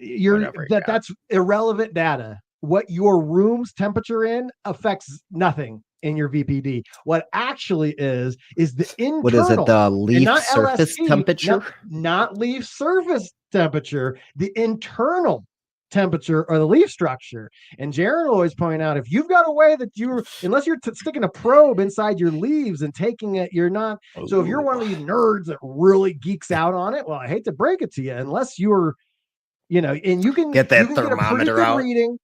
Whatever, yeah. That's irrelevant data. What your room's temperature in affects nothing in your VPD. What actually is the internal. What is it? The and leaf not surface LST, temperature? not leaf surface temperature, the internal temperature or the leaf structure. And Jaron will always point out, if you've got a way that unless you're sticking a probe inside your leaves and taking it, you're not. So if you're one of these nerds that really geeks out on it, well, I hate to break it to you, unless you're, and you can Get that get a pretty thermometer good out. reading.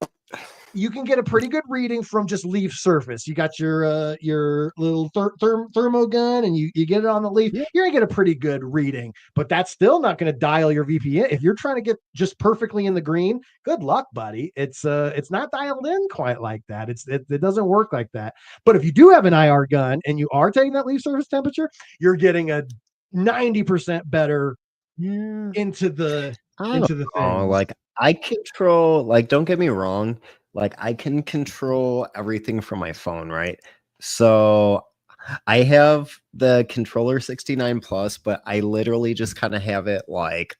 You can get a pretty good reading from just leaf surface. You got your little thermo gun, and you get it on the leaf. You're gonna get a pretty good reading, but that's still not going to dial your VPN. If you're trying to get just perfectly in the green, good luck, buddy. It's not dialed in quite like that. It doesn't work like that. But if you do have an IR gun and you are taking that leaf surface temperature, you're getting a 90% better into the thing. Like I control, like, don't get me wrong, like I can control everything from my phone, right? So I have the controller 69 plus, but I literally just kind of have it like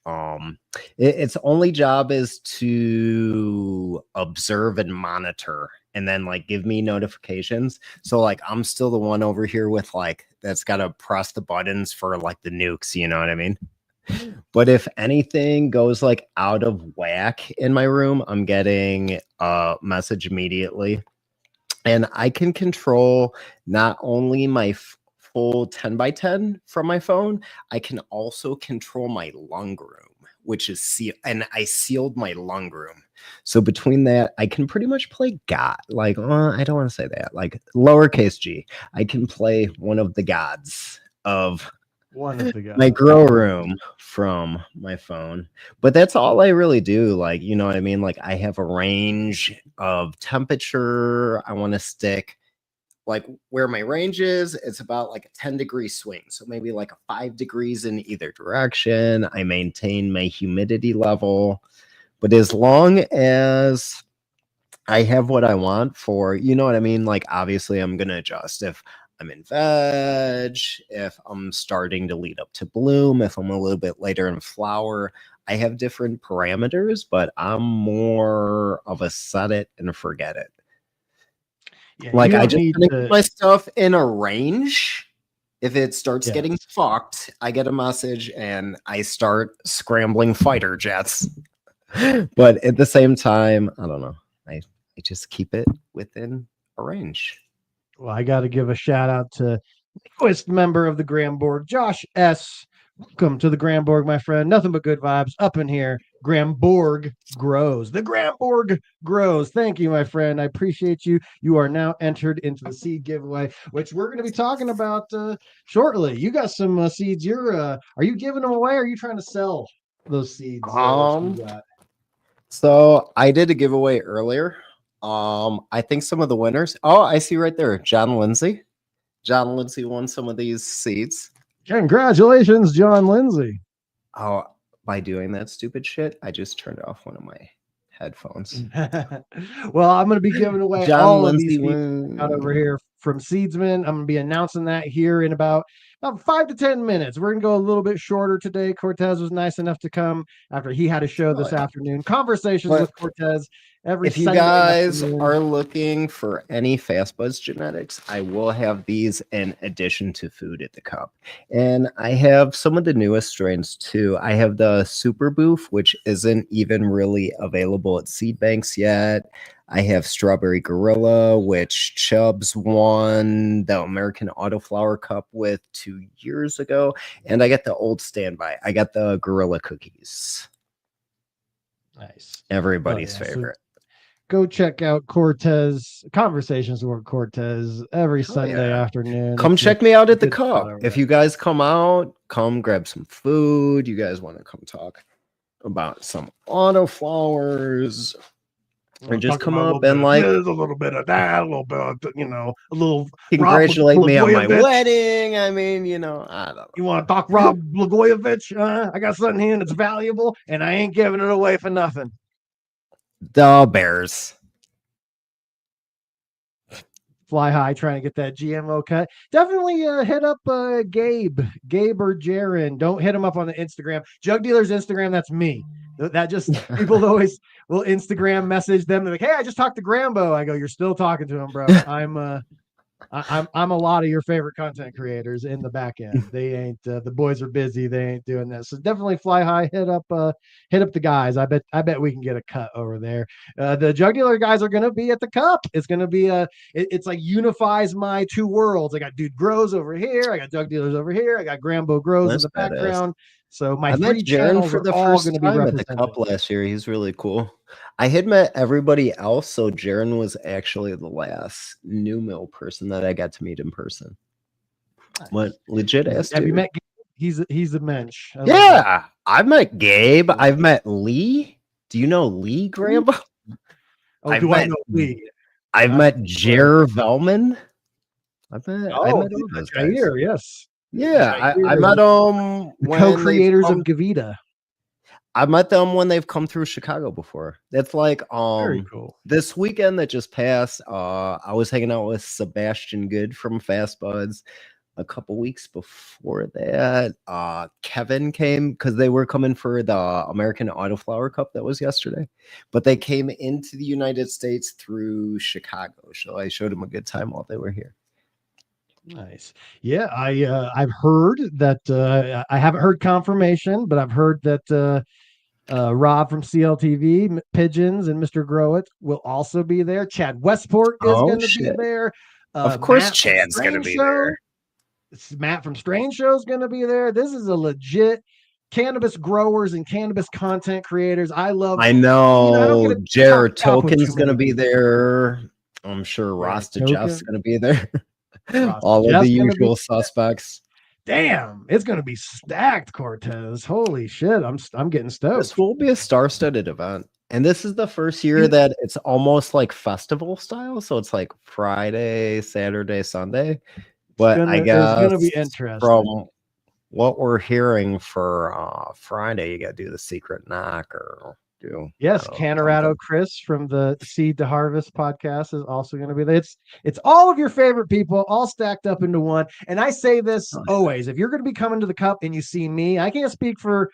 its only job is to observe and monitor and then like give me notifications. So like I'm still the one over here with like that's got to press the buttons for like the nukes, you know what I mean? But if anything goes like out of whack in my room, I'm getting a message immediately. And I can control not only my full 10 by 10 from my phone, I can also control my lung room, which is sealed. And I sealed my lung room. So between that, I can pretty much play God. Like, I don't want to say that. Like lowercase g. I can play one of the gods of my grow room from my phone. But that's all I really do. Like, you know what I mean? Like I have a range of temperature. I want to stick like where my range is. It's about like a 10-degree swing. So maybe like a 5 degrees in either direction. I maintain my humidity level. But as long as I have what I want for, you know what I mean? Like obviously I'm going to adjust if I'm in veg, if I'm starting to lead up to bloom, if I'm a little bit later in flower. I have different parameters, but I'm more of a set it and forget it. Yeah, like I just put my stuff in a range. If it starts getting fucked, I get a message and I start scrambling fighter jets. But at the same time, I don't know. I just keep it within a range. Well, I got to give a shout out to newest member of the GramBorg, Josh S. Welcome to the GramBorg, my friend. Nothing but good vibes up in here. GramBorg grows. The GramBorg grows. Thank you, my friend. I appreciate you. You are now entered into the seed giveaway, which we're going to be talking about shortly. You got some seeds. Are you giving them away? Or are you trying to sell those seeds? So I did a giveaway earlier. I think some of the winners. Oh, I see right there, John Lindsay. John Lindsay won some of these seeds. Congratulations, John Lindsay. Oh, by doing that stupid shit, I just turned off one of my headphones. Well, I'm going to be giving away John all Lindsay of these out over here from Seedsman. I'm going to be announcing that here in about 5 to 10 minutes. We're going to go a little bit shorter today. Cortez was nice enough to come after he had a show this afternoon. Conversations with Cortez every If you Sunday guys afternoon. are looking for any Fast Buzz genetics, I will have these in addition to Food at the Cup. And I have some of the newest strains too. I have the Super Boof, which isn't even really available at seed banks yet. I have Strawberry Gorilla, which Chubbs won the American Autoflower Cup with 2 years ago. And I got the old standby. I got the Gorilla Cookies. Nice. Everybody's favorite. So go check out Cortez Conversations with Cortez every Sunday afternoon. Come check me out at the Cup. If you guys come out, come grab some food. You guys want to come talk about some autoflowers. Or just come up and like a little bit of that, a little bit of, a little congratulate me on my wedding. I mean, I don't know. You want to talk Rob Blagojevich? I got something here that's valuable, and I ain't giving it away for nothing. The Bears. fly high trying to get that GMO cut, definitely hit up Gabe or Jaron. Don't hit him up on the Instagram. Jug Dealers Instagram, that's me. That just people always will Instagram message them. They're like, hey, I just talked to Grambo. I go, you're still talking to him, bro. I'm a lot of your favorite content creators in the back end. They ain't the boys are busy. They ain't doing this. So definitely fly high. Hit up the guys. I bet we can get a cut over there. The Jug Dealer guys are gonna be at the Cup. It's gonna be it's like unifies my two worlds. I got Dude Grows over here. I got Jug Dealers over here. I got Grambo Grows in the background. So my three channels are all going to be represented. At the Cup last year. He's really cool. I had met everybody else, so Jaron was actually the last New Mill person that I got to meet in person. Nice. What legit ass? Have you met Gabe? He's a mensch. Yeah, I've met Gabe. I've met Lee. Do you know Lee Grambo? Oh, I know Lee? I've met Jer Velman. I met all those guys. Here, yes. Yeah, I met them. The co-creators of Gavita. I met them when they've come through Chicago before. That's like very cool. This weekend that just passed, I was hanging out with Sebastian Good from Fast Buds. A couple weeks before that, Kevin came because they were coming for the American Autoflower Cup that was yesterday, but they came into the United States through Chicago. So I showed them a good time while they were here. Nice. Yeah, I've heard that I haven't heard confirmation, but I've heard that Rob from CLTV, Pigeons, and Mr. Growit will also be there. Chad Westport is going to be there. Of course, Chad's going to be there. Matt from Strange Show is going to be there. This is a legit cannabis growers and cannabis content creators. I know. Jared Token's going to be there. I'm sure Rasta Jeff's going to be there. All of the usual suspects. Damn, it's gonna be stacked, Cortez. Holy shit, I'm getting stoked. This will be a star-studded event, and this is the first year that it's almost like festival style. So it's like Friday, Saturday, Sunday. But I guess it's gonna be interesting. From what we're hearing for Friday, you got to do the secret knock or do. Yes, Canorado Chris from the Seed to Harvest podcast is also going to be there. It's all of your favorite people all stacked up into one. And I say this always: if you're going to be coming to the Cup and you see me, I can't speak for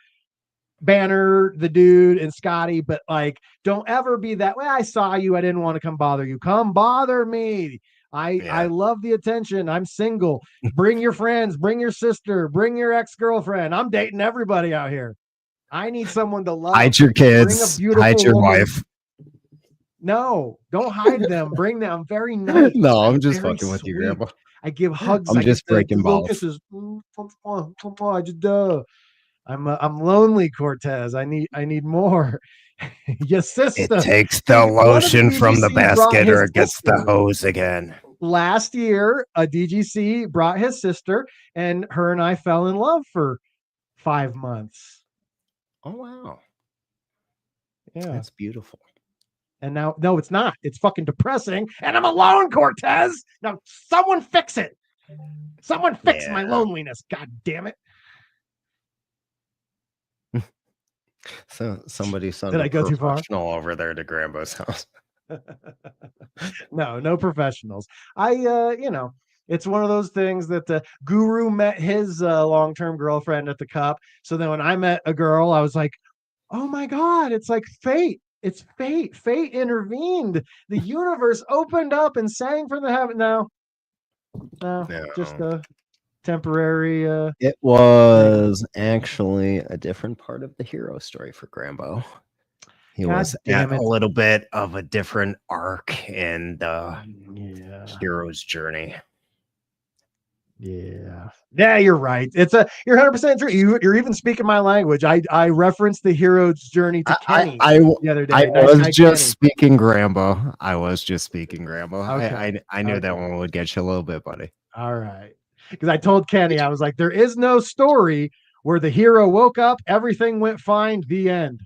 Banner, the dude, and Scotty, but like, don't ever be that way. I saw you, I didn't want to come bother you. Come bother me. I love the attention. I'm single. Bring your friends, bring your sister, bring your ex-girlfriend. I'm dating everybody out here. I need someone to love. Hide your kids. Hide your wife. No, don't hide them. Bring them. I'm very nice. No, I'm just fucking with you, Grandpa. I give hugs. I'm just breaking balls. I'm lonely, Cortez. I need more. Your sister. It takes the lotion from the basket or it gets the hose again. Last year, a DGC brought his sister, and her and I fell in love for 5 months. Oh, wow. Yeah. That's beautiful. And now, no, it's not. It's fucking depressing. And I'm alone, Cortez. Now, someone fix it. Someone fix my loneliness. God damn it. So somebody sent Did I go too far? Professional over there to Grambo's house. No professionals. It's one of those things that Guru met his long-term girlfriend at the Cup. So then when I met a girl, I was like, oh my God, it's like fate. It's fate. Fate intervened. The universe opened up and sang from the heaven. No, just a temporary. It was actually a different part of the hero story for Grambo. He was at a little bit of a different arc in the hero's journey. Yeah, you're right. You're 100% true. You're even speaking my language. I referenced the hero's journey to Kenny the other day. I was just speaking Grambo. Okay. I knew that one would get you a little bit, buddy. All right. Because I told Kenny, I was like, there is no story where the hero woke up, everything went fine, the end.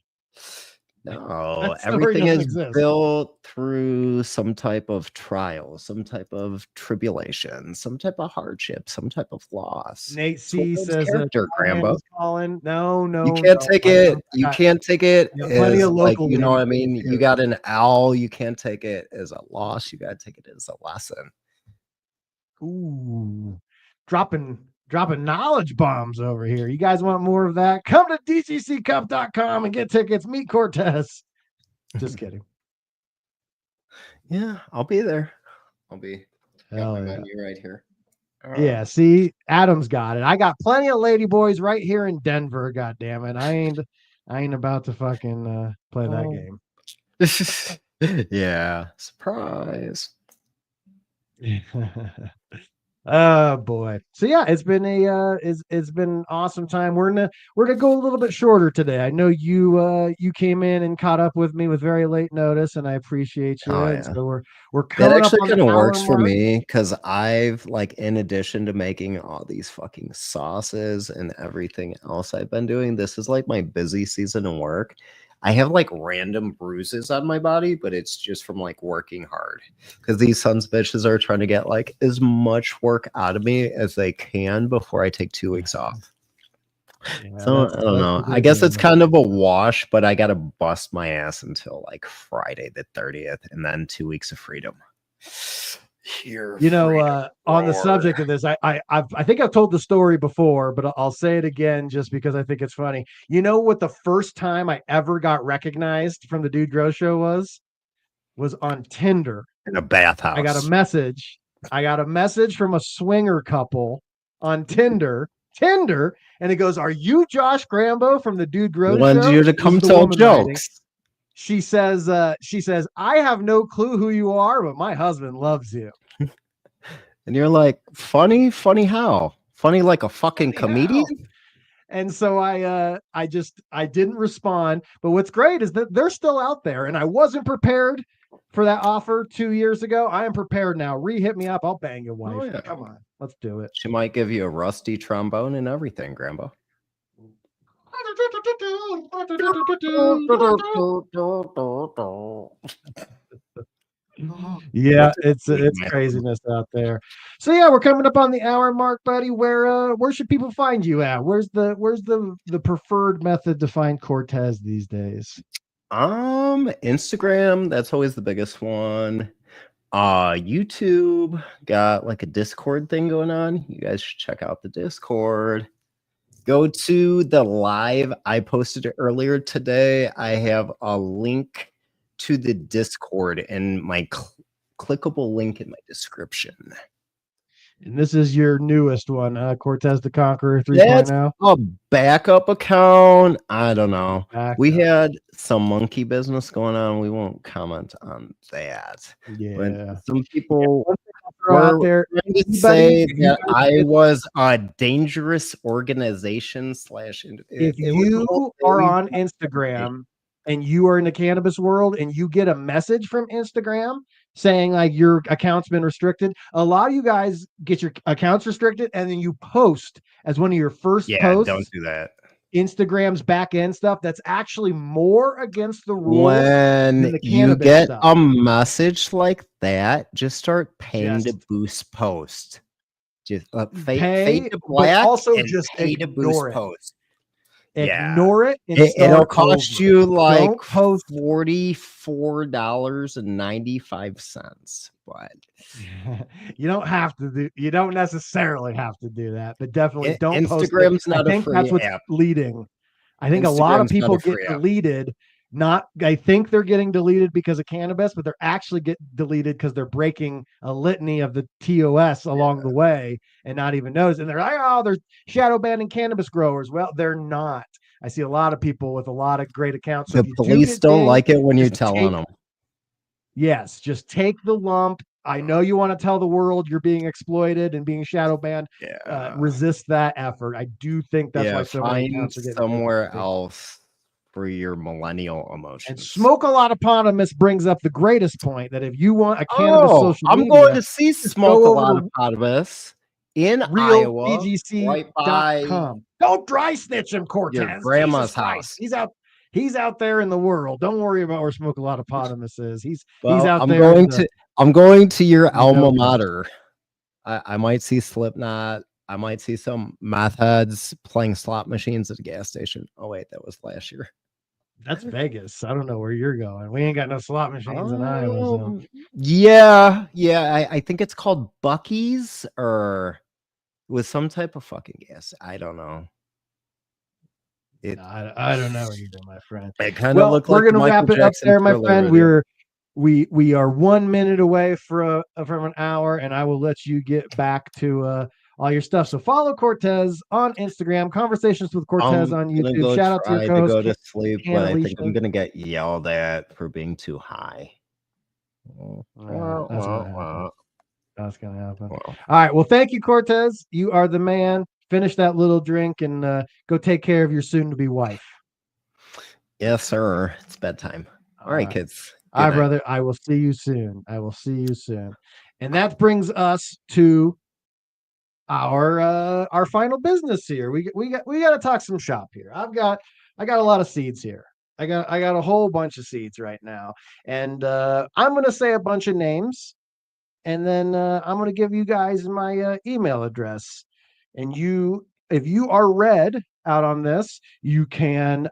No, everything is built through some type of trial, some type of tribulation, some type of hardship, some type of loss. Nate C says Grambo. No, you can't take it. You can't take it as like, you know what I mean? You got an L. You can't take it as a loss. You got to take it as a lesson. Ooh, dropping knowledge bombs over here. You guys want more of that? Come to dcccup.com and get tickets. Meet Cortez. Just kidding. Yeah, I'll be there. I'll be. Got my Hell yeah. menu right here. Yeah, see, Adam's got it. I got plenty of ladyboys right here in Denver. God damn it, I ain't about to fucking play that game. Yeah, surprise. Oh boy. So yeah, it's been it's been an awesome time. We're gonna go a little bit shorter today. I know you came in and caught up with me with very late notice, and I appreciate you. Oh, And yeah. so we're That coming up actually on kind the of works hour for mark. me because I've like, in addition to making all these fucking sauces and everything else I've been doing, this is like my busy season of work. I have like random bruises on my body, but it's just from like working hard because these sons of bitches are trying to get like as much work out of me as they can before I take 2 weeks off. Yeah, So I don't know. I guess it's kind of a wash, but I gotta bust my ass until like Friday the 30th, and then 2 weeks of freedom. Here, you know, on the subject of this, I think I've told the story before, but I'll say it again just because I think it's funny. You know what the first time I ever got recognized from the Dude Grow Show was on Tinder. In a bathhouse. I got a message from a swinger couple on Tinder, and it goes, "Are you Josh Grambo from the Dude Grow Show?" Wanted you to come tell jokes. She says, "I have no clue who you are, but my husband loves you." And you're like, funny how? Funny like a fucking comedian? And so I didn't respond. But what's great is that they're still out there, and I wasn't prepared for that offer 2 years ago. I am prepared now. Hit me up. I'll bang your wife. Oh, yeah. Come on, let's do it. She might give you a rusty trombone and everything, Grambo. Yeah, it's craziness out there. So yeah, we're coming up on the hour mark, buddy. Where should people find you at? Where's the preferred method to find Cortez these days? Instagram, that's always the biggest one. YouTube, got like a Discord thing going on. You guys should check out the Discord. Go to the live. I posted it earlier today. I have a link to the Discord and my clickable link in my description. And this is your newest one, Cortez the Conqueror 3.0. That's a backup account. I don't know. We had some monkey business going on. We won't comment on that. Yeah. But some people were out there trying to say that I was a dangerous organization / if you are on Instagram and you are in the cannabis world and you get a message from Instagram saying like your account's been restricted, a lot of you guys get your accounts restricted and then you post as one of your first posts. Don't do that. Instagram's back end stuff that's actually more against the rules. When you get a message like that, just start paying to boost post. Just pay to black, also and just pay to boost post. Ignore it. It'll cost you like $44.95. But you don't necessarily have to do that, but definitely don't. Instagram's post it. not a free that's what's app. Leading. I think a lot of people get deleted. I think they're getting deleted because of cannabis, but they're actually getting deleted because they're breaking a litany of the TOS along the way and not even notice. And they're like, oh, they're shadow banning cannabis growers. Well, they're not. I see a lot of people with a lot of great accounts. So the police don't like it when you tell on them. Yes, just take the lump. I know you want to tell the world you're being exploited and being shadow banned. Resist that effort. I do think that's why so many accounts are getting somewhere else for your millennial emotions. And Smoke a Lot of Potamus brings up the greatest point that if you want a cannabis social media, I'm going to see Smoke a Lot of Potamus in Iowa, RealBGC.com. Don't dry snitch him, Cortez. Your grandma's house. He's out there in the world. Don't worry about where Smoke a Lot of Potamus is. He's out there. I'm going to your alma mater. I might see Slipknot. I might see some meth heads playing slot machines at a gas station. Oh wait, that was last year. That's Vegas. I don't know where you're going. We ain't got no slot machines in Iowa. So. Yeah. I think it's called Bucky's or with some type of fucking gas. I don't know. I don't know either, my friend. It kind of looked like we're gonna Michael wrap it up Jackson there, my Thriller friend. video. We are 1 minute away from an hour, and I will let you get back to all your stuff. So follow Cortez on Instagram, Conversations with Cortez on I'm gonna YouTube. go Shout out to your try to co-host, go to sleep, but I think I'm Alicia. gonna get yelled at for being too high. That's gonna happen. That's gonna happen. Well. All right. Well, thank you, Cortez. You are the man. Finish that little drink and go take care of your soon-to-be wife. Yes, sir. It's bedtime. All right, kids. All right, brother. I will see you soon. And that brings us to our final business here. We got to talk some shop here. I got a lot of seeds here. I got a whole bunch of seeds right now, and I'm gonna say a bunch of names, and then I'm gonna give you guys my email address, and if you are red out on this, you can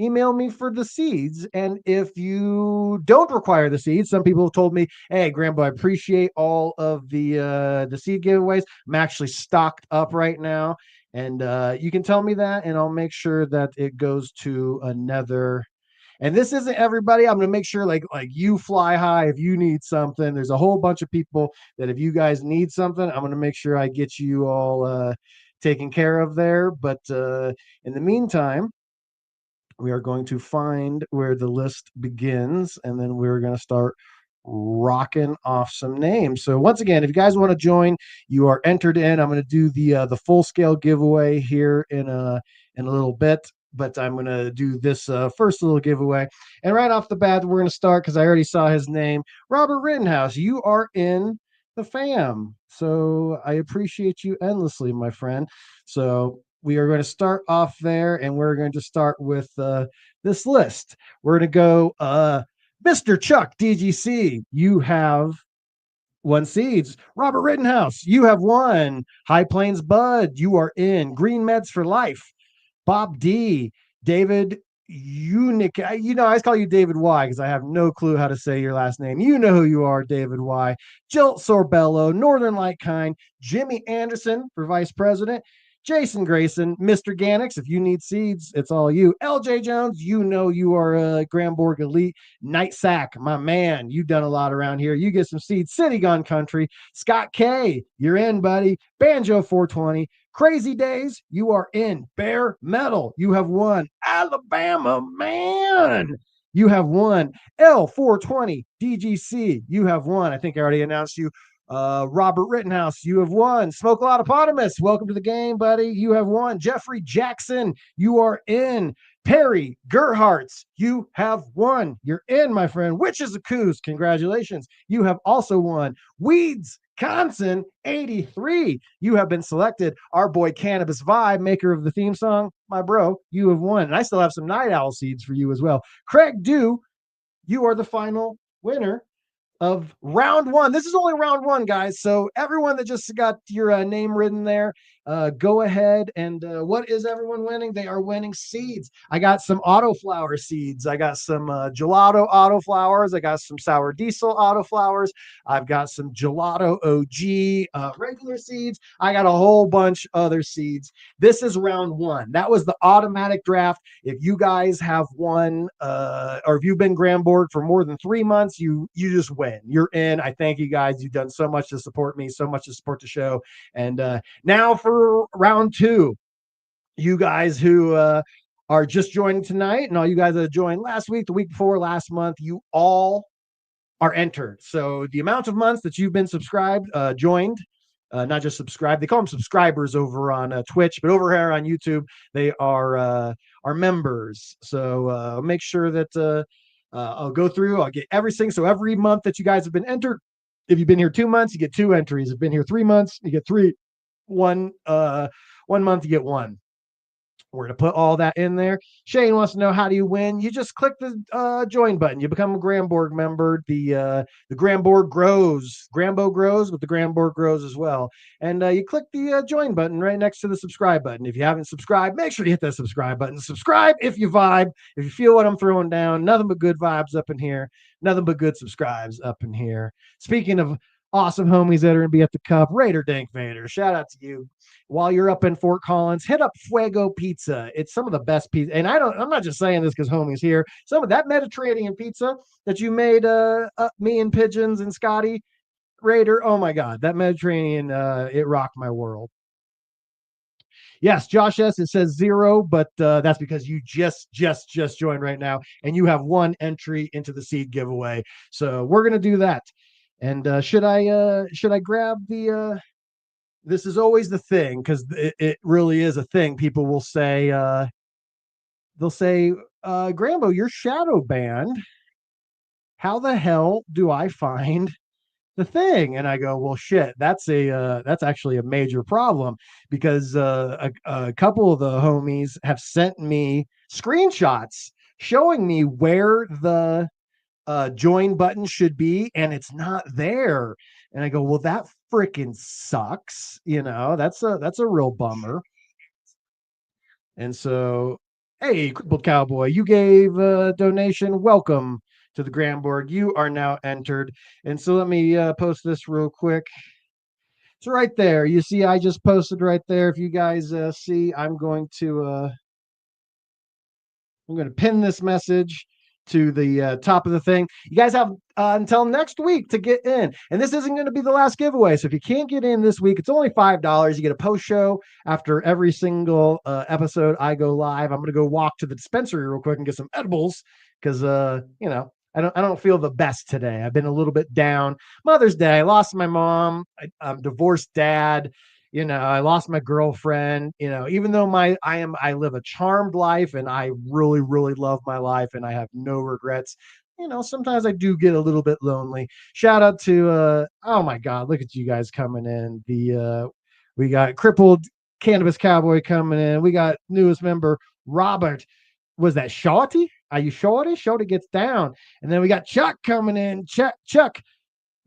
email me for the seeds. And if you don't require the seeds, some people have told me, hey, Grambo, I appreciate all of the seed giveaways. I'm actually stocked up right now. And you can tell me that, and I'll make sure that it goes to another. And this isn't everybody. I'm going to make sure like you fly high if you need something. There's a whole bunch of people that if you guys need something, I'm going to make sure I get you all taken care of there. But in the meantime, we are going to find where the list begins, and then we're going to start rocking off some names. So once again, if you guys want to join, you are entered in. I'm going to do the full scale giveaway here in a little bit, but I'm going to do this first little giveaway. And right off the bat, we're going to start because I already saw his name, Robert Rittenhouse. You are in the fam, so I appreciate you endlessly, my friend. So we are going to start off there, and we're going to start with this list. We're going to go Mr. Chuck DGC, you have 1 seeds. Robert Rittenhouse, you have 1. High Plains Bud, you are in. Green Meds for Life. Bob D. David Unic. I always call you David Y because I have no clue how to say your last name. You know who you are, David Y. Jill Sorbello, Northern Light Kind, Jimmy Anderson for Vice President, Jason Grayson, Mr. Gannix, if you need seeds, it's all you. LJ Jones, you know you are a GRAMBOlogue Elite. Night Sack, my man, you've done a lot around here. You get some seeds. City Gun Country. Scott K, you're in, buddy. Banjo 420. Crazy Days, you are in. Bare Metal, you have 1. Alabama, man, you have 1. L420 DGC, you have 1. I think I already announced you. Robert Rittenhouse, you have 1. Smoke a lot Potamus, welcome to the game, buddy. You have 1. Jeffrey Jackson, you are in. Perry Gerhartz, you have 1. You're in, my friend. Witches of Coos, congratulations. You have also 1. Weeds Wisconsin 83, you have been selected. Our boy Cannabis Vibe, maker of the theme song, my bro, you have won. And I still have some Night Owl seeds for you as well. Craig Dew, you are the final winner of round 1. This is only round 1, guys. So everyone that just got your name written there, go ahead and what is everyone winning? They are winning seeds. I got some autoflower seeds. I got some gelato autoflowers. I got some sour diesel autoflowers. I've got some gelato OG regular seeds. I got a whole bunch other seeds. This is round 1. That was the automatic draft. If you guys have won or if you've been GRAMBOlogue for more than 3 months, you just win. You're in. I thank you guys. You've done so much to support me, so much to support the show. And now for round 2, you guys who are just joining tonight and all you guys that joined last week, the week before, last month, you all are entered. So the amount of months that you've been subscribed, joined, not just subscribed, they call them subscribers over on Twitch, but over here on YouTube, they are members. So make sure that I'll go through, I'll get everything. So every month that you guys have been entered, if you've been here 2 months, you get 2 entries. If you've been here 3 months, you get 3. 1 month, you get 1. We're going to put all that in there. Shane wants to know, how do you win? You just click the join button. You become a GramBorg member. The GramBorg grows. Grambo grows, but the GramBorg grows as well. And you click the join button right next to the subscribe button. If you haven't subscribed, make sure you hit that subscribe button. Subscribe if you vibe, if you feel what I'm throwing down. Nothing but good vibes up in here. Nothing but good subscribes up in here. Speaking of awesome homies that are going to be at the cup, Raider Dank Vader, shout out to you. While you're up in Fort Collins, hit up Fuego Pizza. It's some of the best pizza. And I'm not just saying this because homie's here. Some of that Mediterranean pizza that you made, me and Pigeons and Scotty Raider. Oh my God, that Mediterranean, it rocked my world. Yes, Josh S. It says 0, but that's because you just joined right now, and you have 1 entry into the seed giveaway. So we're gonna do that. And should I grab the? This is always the thing, because it really is a thing. People will say, they'll say, Grambo, you're shadow banned. How the hell do I find the thing? And I go, well, shit, that's actually a major problem, because a couple of the homies have sent me screenshots showing me where the join button should be, and it's not there. And I go, well, that freaking sucks. That's a real bummer. And so, hey, Crippled Cowboy, you gave a donation. Welcome to the GramBorg. You are now entered. And so let me post this real quick. It's right there. You see, I just posted right there. If you guys see, I'm going to pin this message to the top of the thing. You guys have until next week to get in, and this isn't going to be the last giveaway. So if you can't get in this week, it's only $5. You get a post show after every single episode I go live. I'm going to go walk to the dispensary real quick and get some edibles, because I don't feel the best today. I've been a little bit down. Mother's Day, I lost my mom. I'm divorced dad. I lost my girlfriend. Even though I live a charmed life, and I really, really love my life, and I have no regrets. Sometimes I do get a little bit lonely. Shout out to oh my God, look at you guys coming in. We got Crippled Cannabis Cowboy coming in. We got newest member Robert. Was that Shorty? Are you Shorty? Shorty gets down. And then we got Chuck coming in. Chuck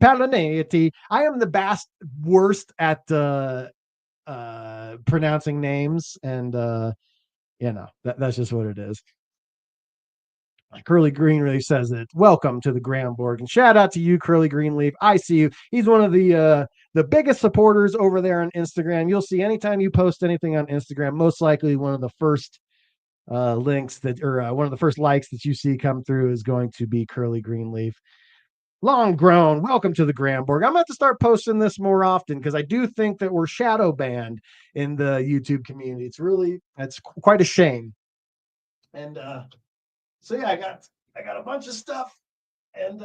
Palaneti. I am the worst at pronouncing names, and that's just what it is. Curly Green really says it. Welcome to the GramBorg, and shout out to you, Curly Greenleaf. I see you. He's one of the biggest supporters over there on Instagram. You'll see anytime you post anything on Instagram, most likely one of the first links one of the first likes that you see come through is going to be Curly Greenleaf. Long grown, welcome to the GramBorg. I'm going to have to start posting this more often, because I do think that we're shadow banned in the YouTube community. It's quite a shame. And so yeah, I got a bunch of stuff, and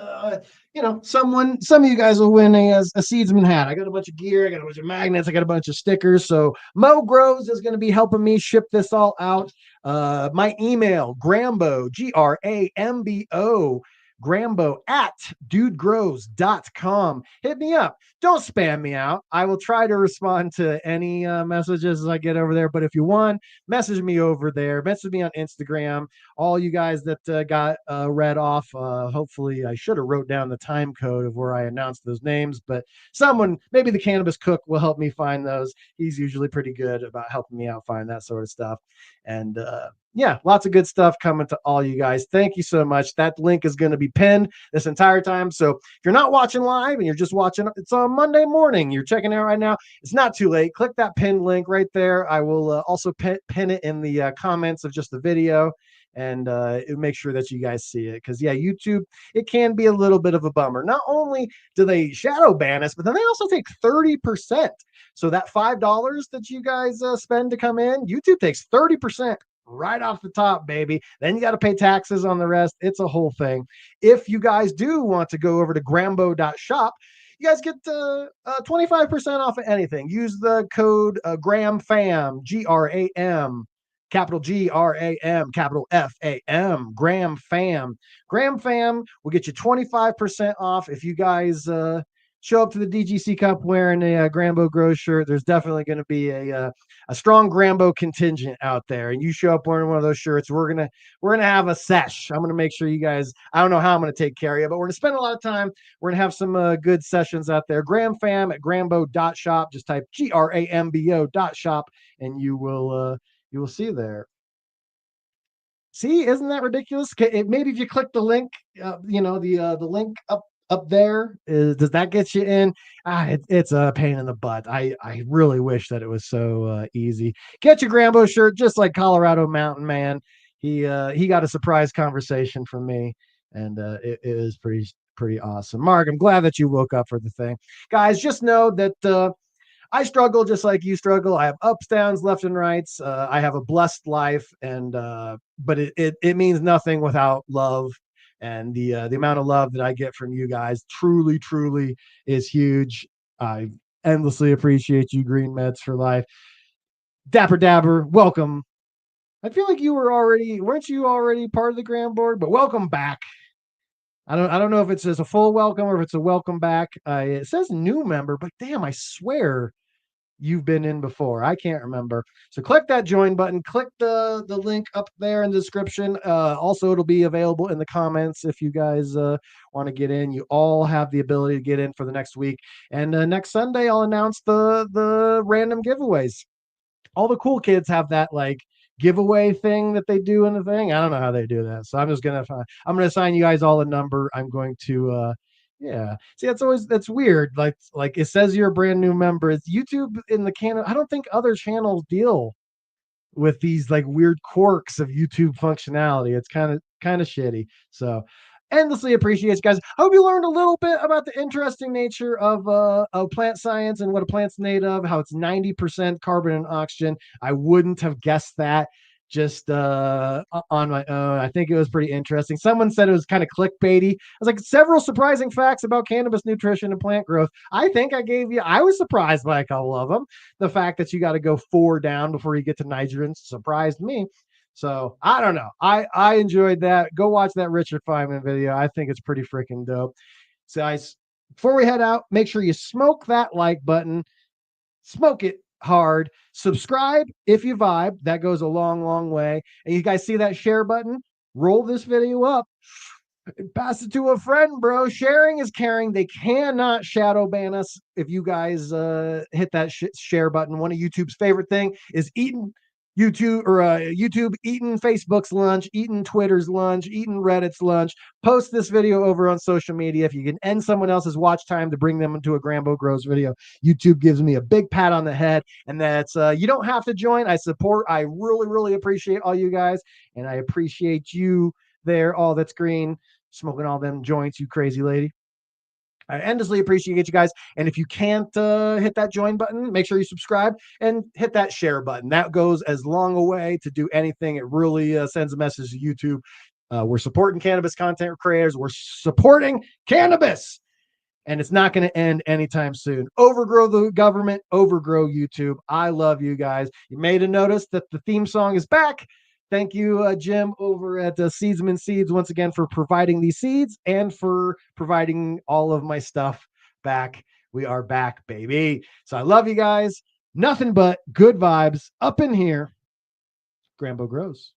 some of you guys will win a Seedsman hat. I got a bunch of gear, I got a bunch of magnets, I got a bunch of stickers. So Mo Grows is going to be helping me ship this all out. My email, Grambo, GRAMBO, Grambo at dudegrows.com. Hit me up. Don't spam me out. I will try to respond to any messages as I get over there. But if you want, message me over there. Message me on Instagram. All you guys that got read off, hopefully I should have wrote down the time code of where I announced those names. But someone, maybe the Cannabis Cook, will help me find those. He's usually pretty good about helping me out find that sort of stuff. And yeah, lots of good stuff coming to all you guys. Thank you so much. That link is going to be pinned this entire time. So if you're not watching live and you're just watching, it's on Monday morning, you're checking out right now, it's not too late. Click that pinned link right there. I will also pin it in the comments of just the video, and make sure that you guys see it. Because yeah, YouTube, it can be a little bit of a bummer. Not only do they shadow ban us, but then they also take 30%. So that $5 that you guys spend to come in, YouTube takes 30% right off the top, baby. Then you got to pay taxes on the rest. It's a whole thing. If you guys do want to go over to GRAMBO.shop, you guys get 25% off of anything. Use the code GramFam, GRAM, capital GRAM, capital FAM, GramFam. GramFam will get you 25% off if you guys show up to the DGC Cup wearing a Grambo Grows shirt, there's definitely going to be a strong Grambo contingent out there. And you show up wearing one of those shirts, we're gonna have a sesh. I'm gonna make sure you guys. I don't know how I'm gonna take care of you, but we're gonna spend a lot of time. We're gonna have some good sessions out there. GramFam at GRAMBO.shop. Just type GRAMBO.shop, and you will see there. See, isn't that ridiculous? Maybe if you click the link, the link up there, does that get you in? It's a pain in the butt. I really wish that it was so easy. Get your Grambo shirt, just like Colorado Mountain Man. He got a surprise conversation from me, and it is pretty awesome. Mark, I'm glad that you woke up for the thing, guys. Just know that I struggle just like you struggle. I have ups, downs, left and rights. I have a blessed life, and but it means nothing without love. And the amount of love that I get from you guys truly is huge. I endlessly appreciate you, Green Meds for Life. Dapper Dabber, welcome. I feel like weren't you already part of the Gram board? But welcome back. I don't know if it says a full welcome or if it's a welcome back. It says new member, but damn, I swear you've been in before. I can't remember. So click that join button. Click the link up there in the description. Also, it'll be available in the comments if you guys want to get in. You all have the ability to get in for the next week. And next Sunday, I'll announce the random giveaways. All the cool kids have that like giveaway thing that they do in the thing. I don't know how they do that. So I'm gonna assign you guys all a number. I'm going to yeah. See, that's weird. Like it says you're a brand new member. It's YouTube in the canon. I don't think other channels deal with these like weird quirks of YouTube functionality. It's kind of shitty. So endlessly appreciate you guys. I hope you learned a little bit about the interesting nature of plant science and what a plant's made of, how it's 90% carbon and oxygen. I wouldn't have guessed that just on my own. I think it was pretty interesting. Someone said it was kind of clickbaity. I was like, several surprising facts about cannabis nutrition and plant growth. I think I was surprised by a couple of them. The fact that you got to go 4 down before you get to nitrogen surprised me. So I don't know. I enjoyed that. Go watch that Richard Feynman video. I think it's pretty freaking dope. So guys, before we head out, make sure you smoke that like button. Smoke it hard. Subscribe if you vibe. That goes a long way. And you guys see that share button? Roll this video up. Pass it to a friend, bro. Sharing is caring. They cannot shadow ban us if you guys hit that share button. One of YouTube's favorite thing is eating YouTube eating Facebook's lunch, eating Twitter's lunch, eating Reddit's lunch. Post this video over on social media. If you can end someone else's watch time to bring them into a Grambo Grows video, YouTube gives me a big pat on the head. And that's you don't have to join. I really appreciate all you guys, and I appreciate you there. All that's green, smoking all them joints, you crazy lady. I endlessly appreciate you guys. And if you can't hit that join button, make sure you subscribe and hit that share button. That goes as long a way to do anything. It really sends a message to YouTube. We're supporting cannabis content creators. We're supporting cannabis. And it's not going to end anytime soon. Overgrow the government, overgrow YouTube. I love you guys. You may have noticed that the theme song is back. Thank you, Jim, over at Seedsman Seeds, once again, for providing these seeds and for providing all of my stuff back. We are back, baby. So I love you guys. Nothing but good vibes up in here. Grambo Grows.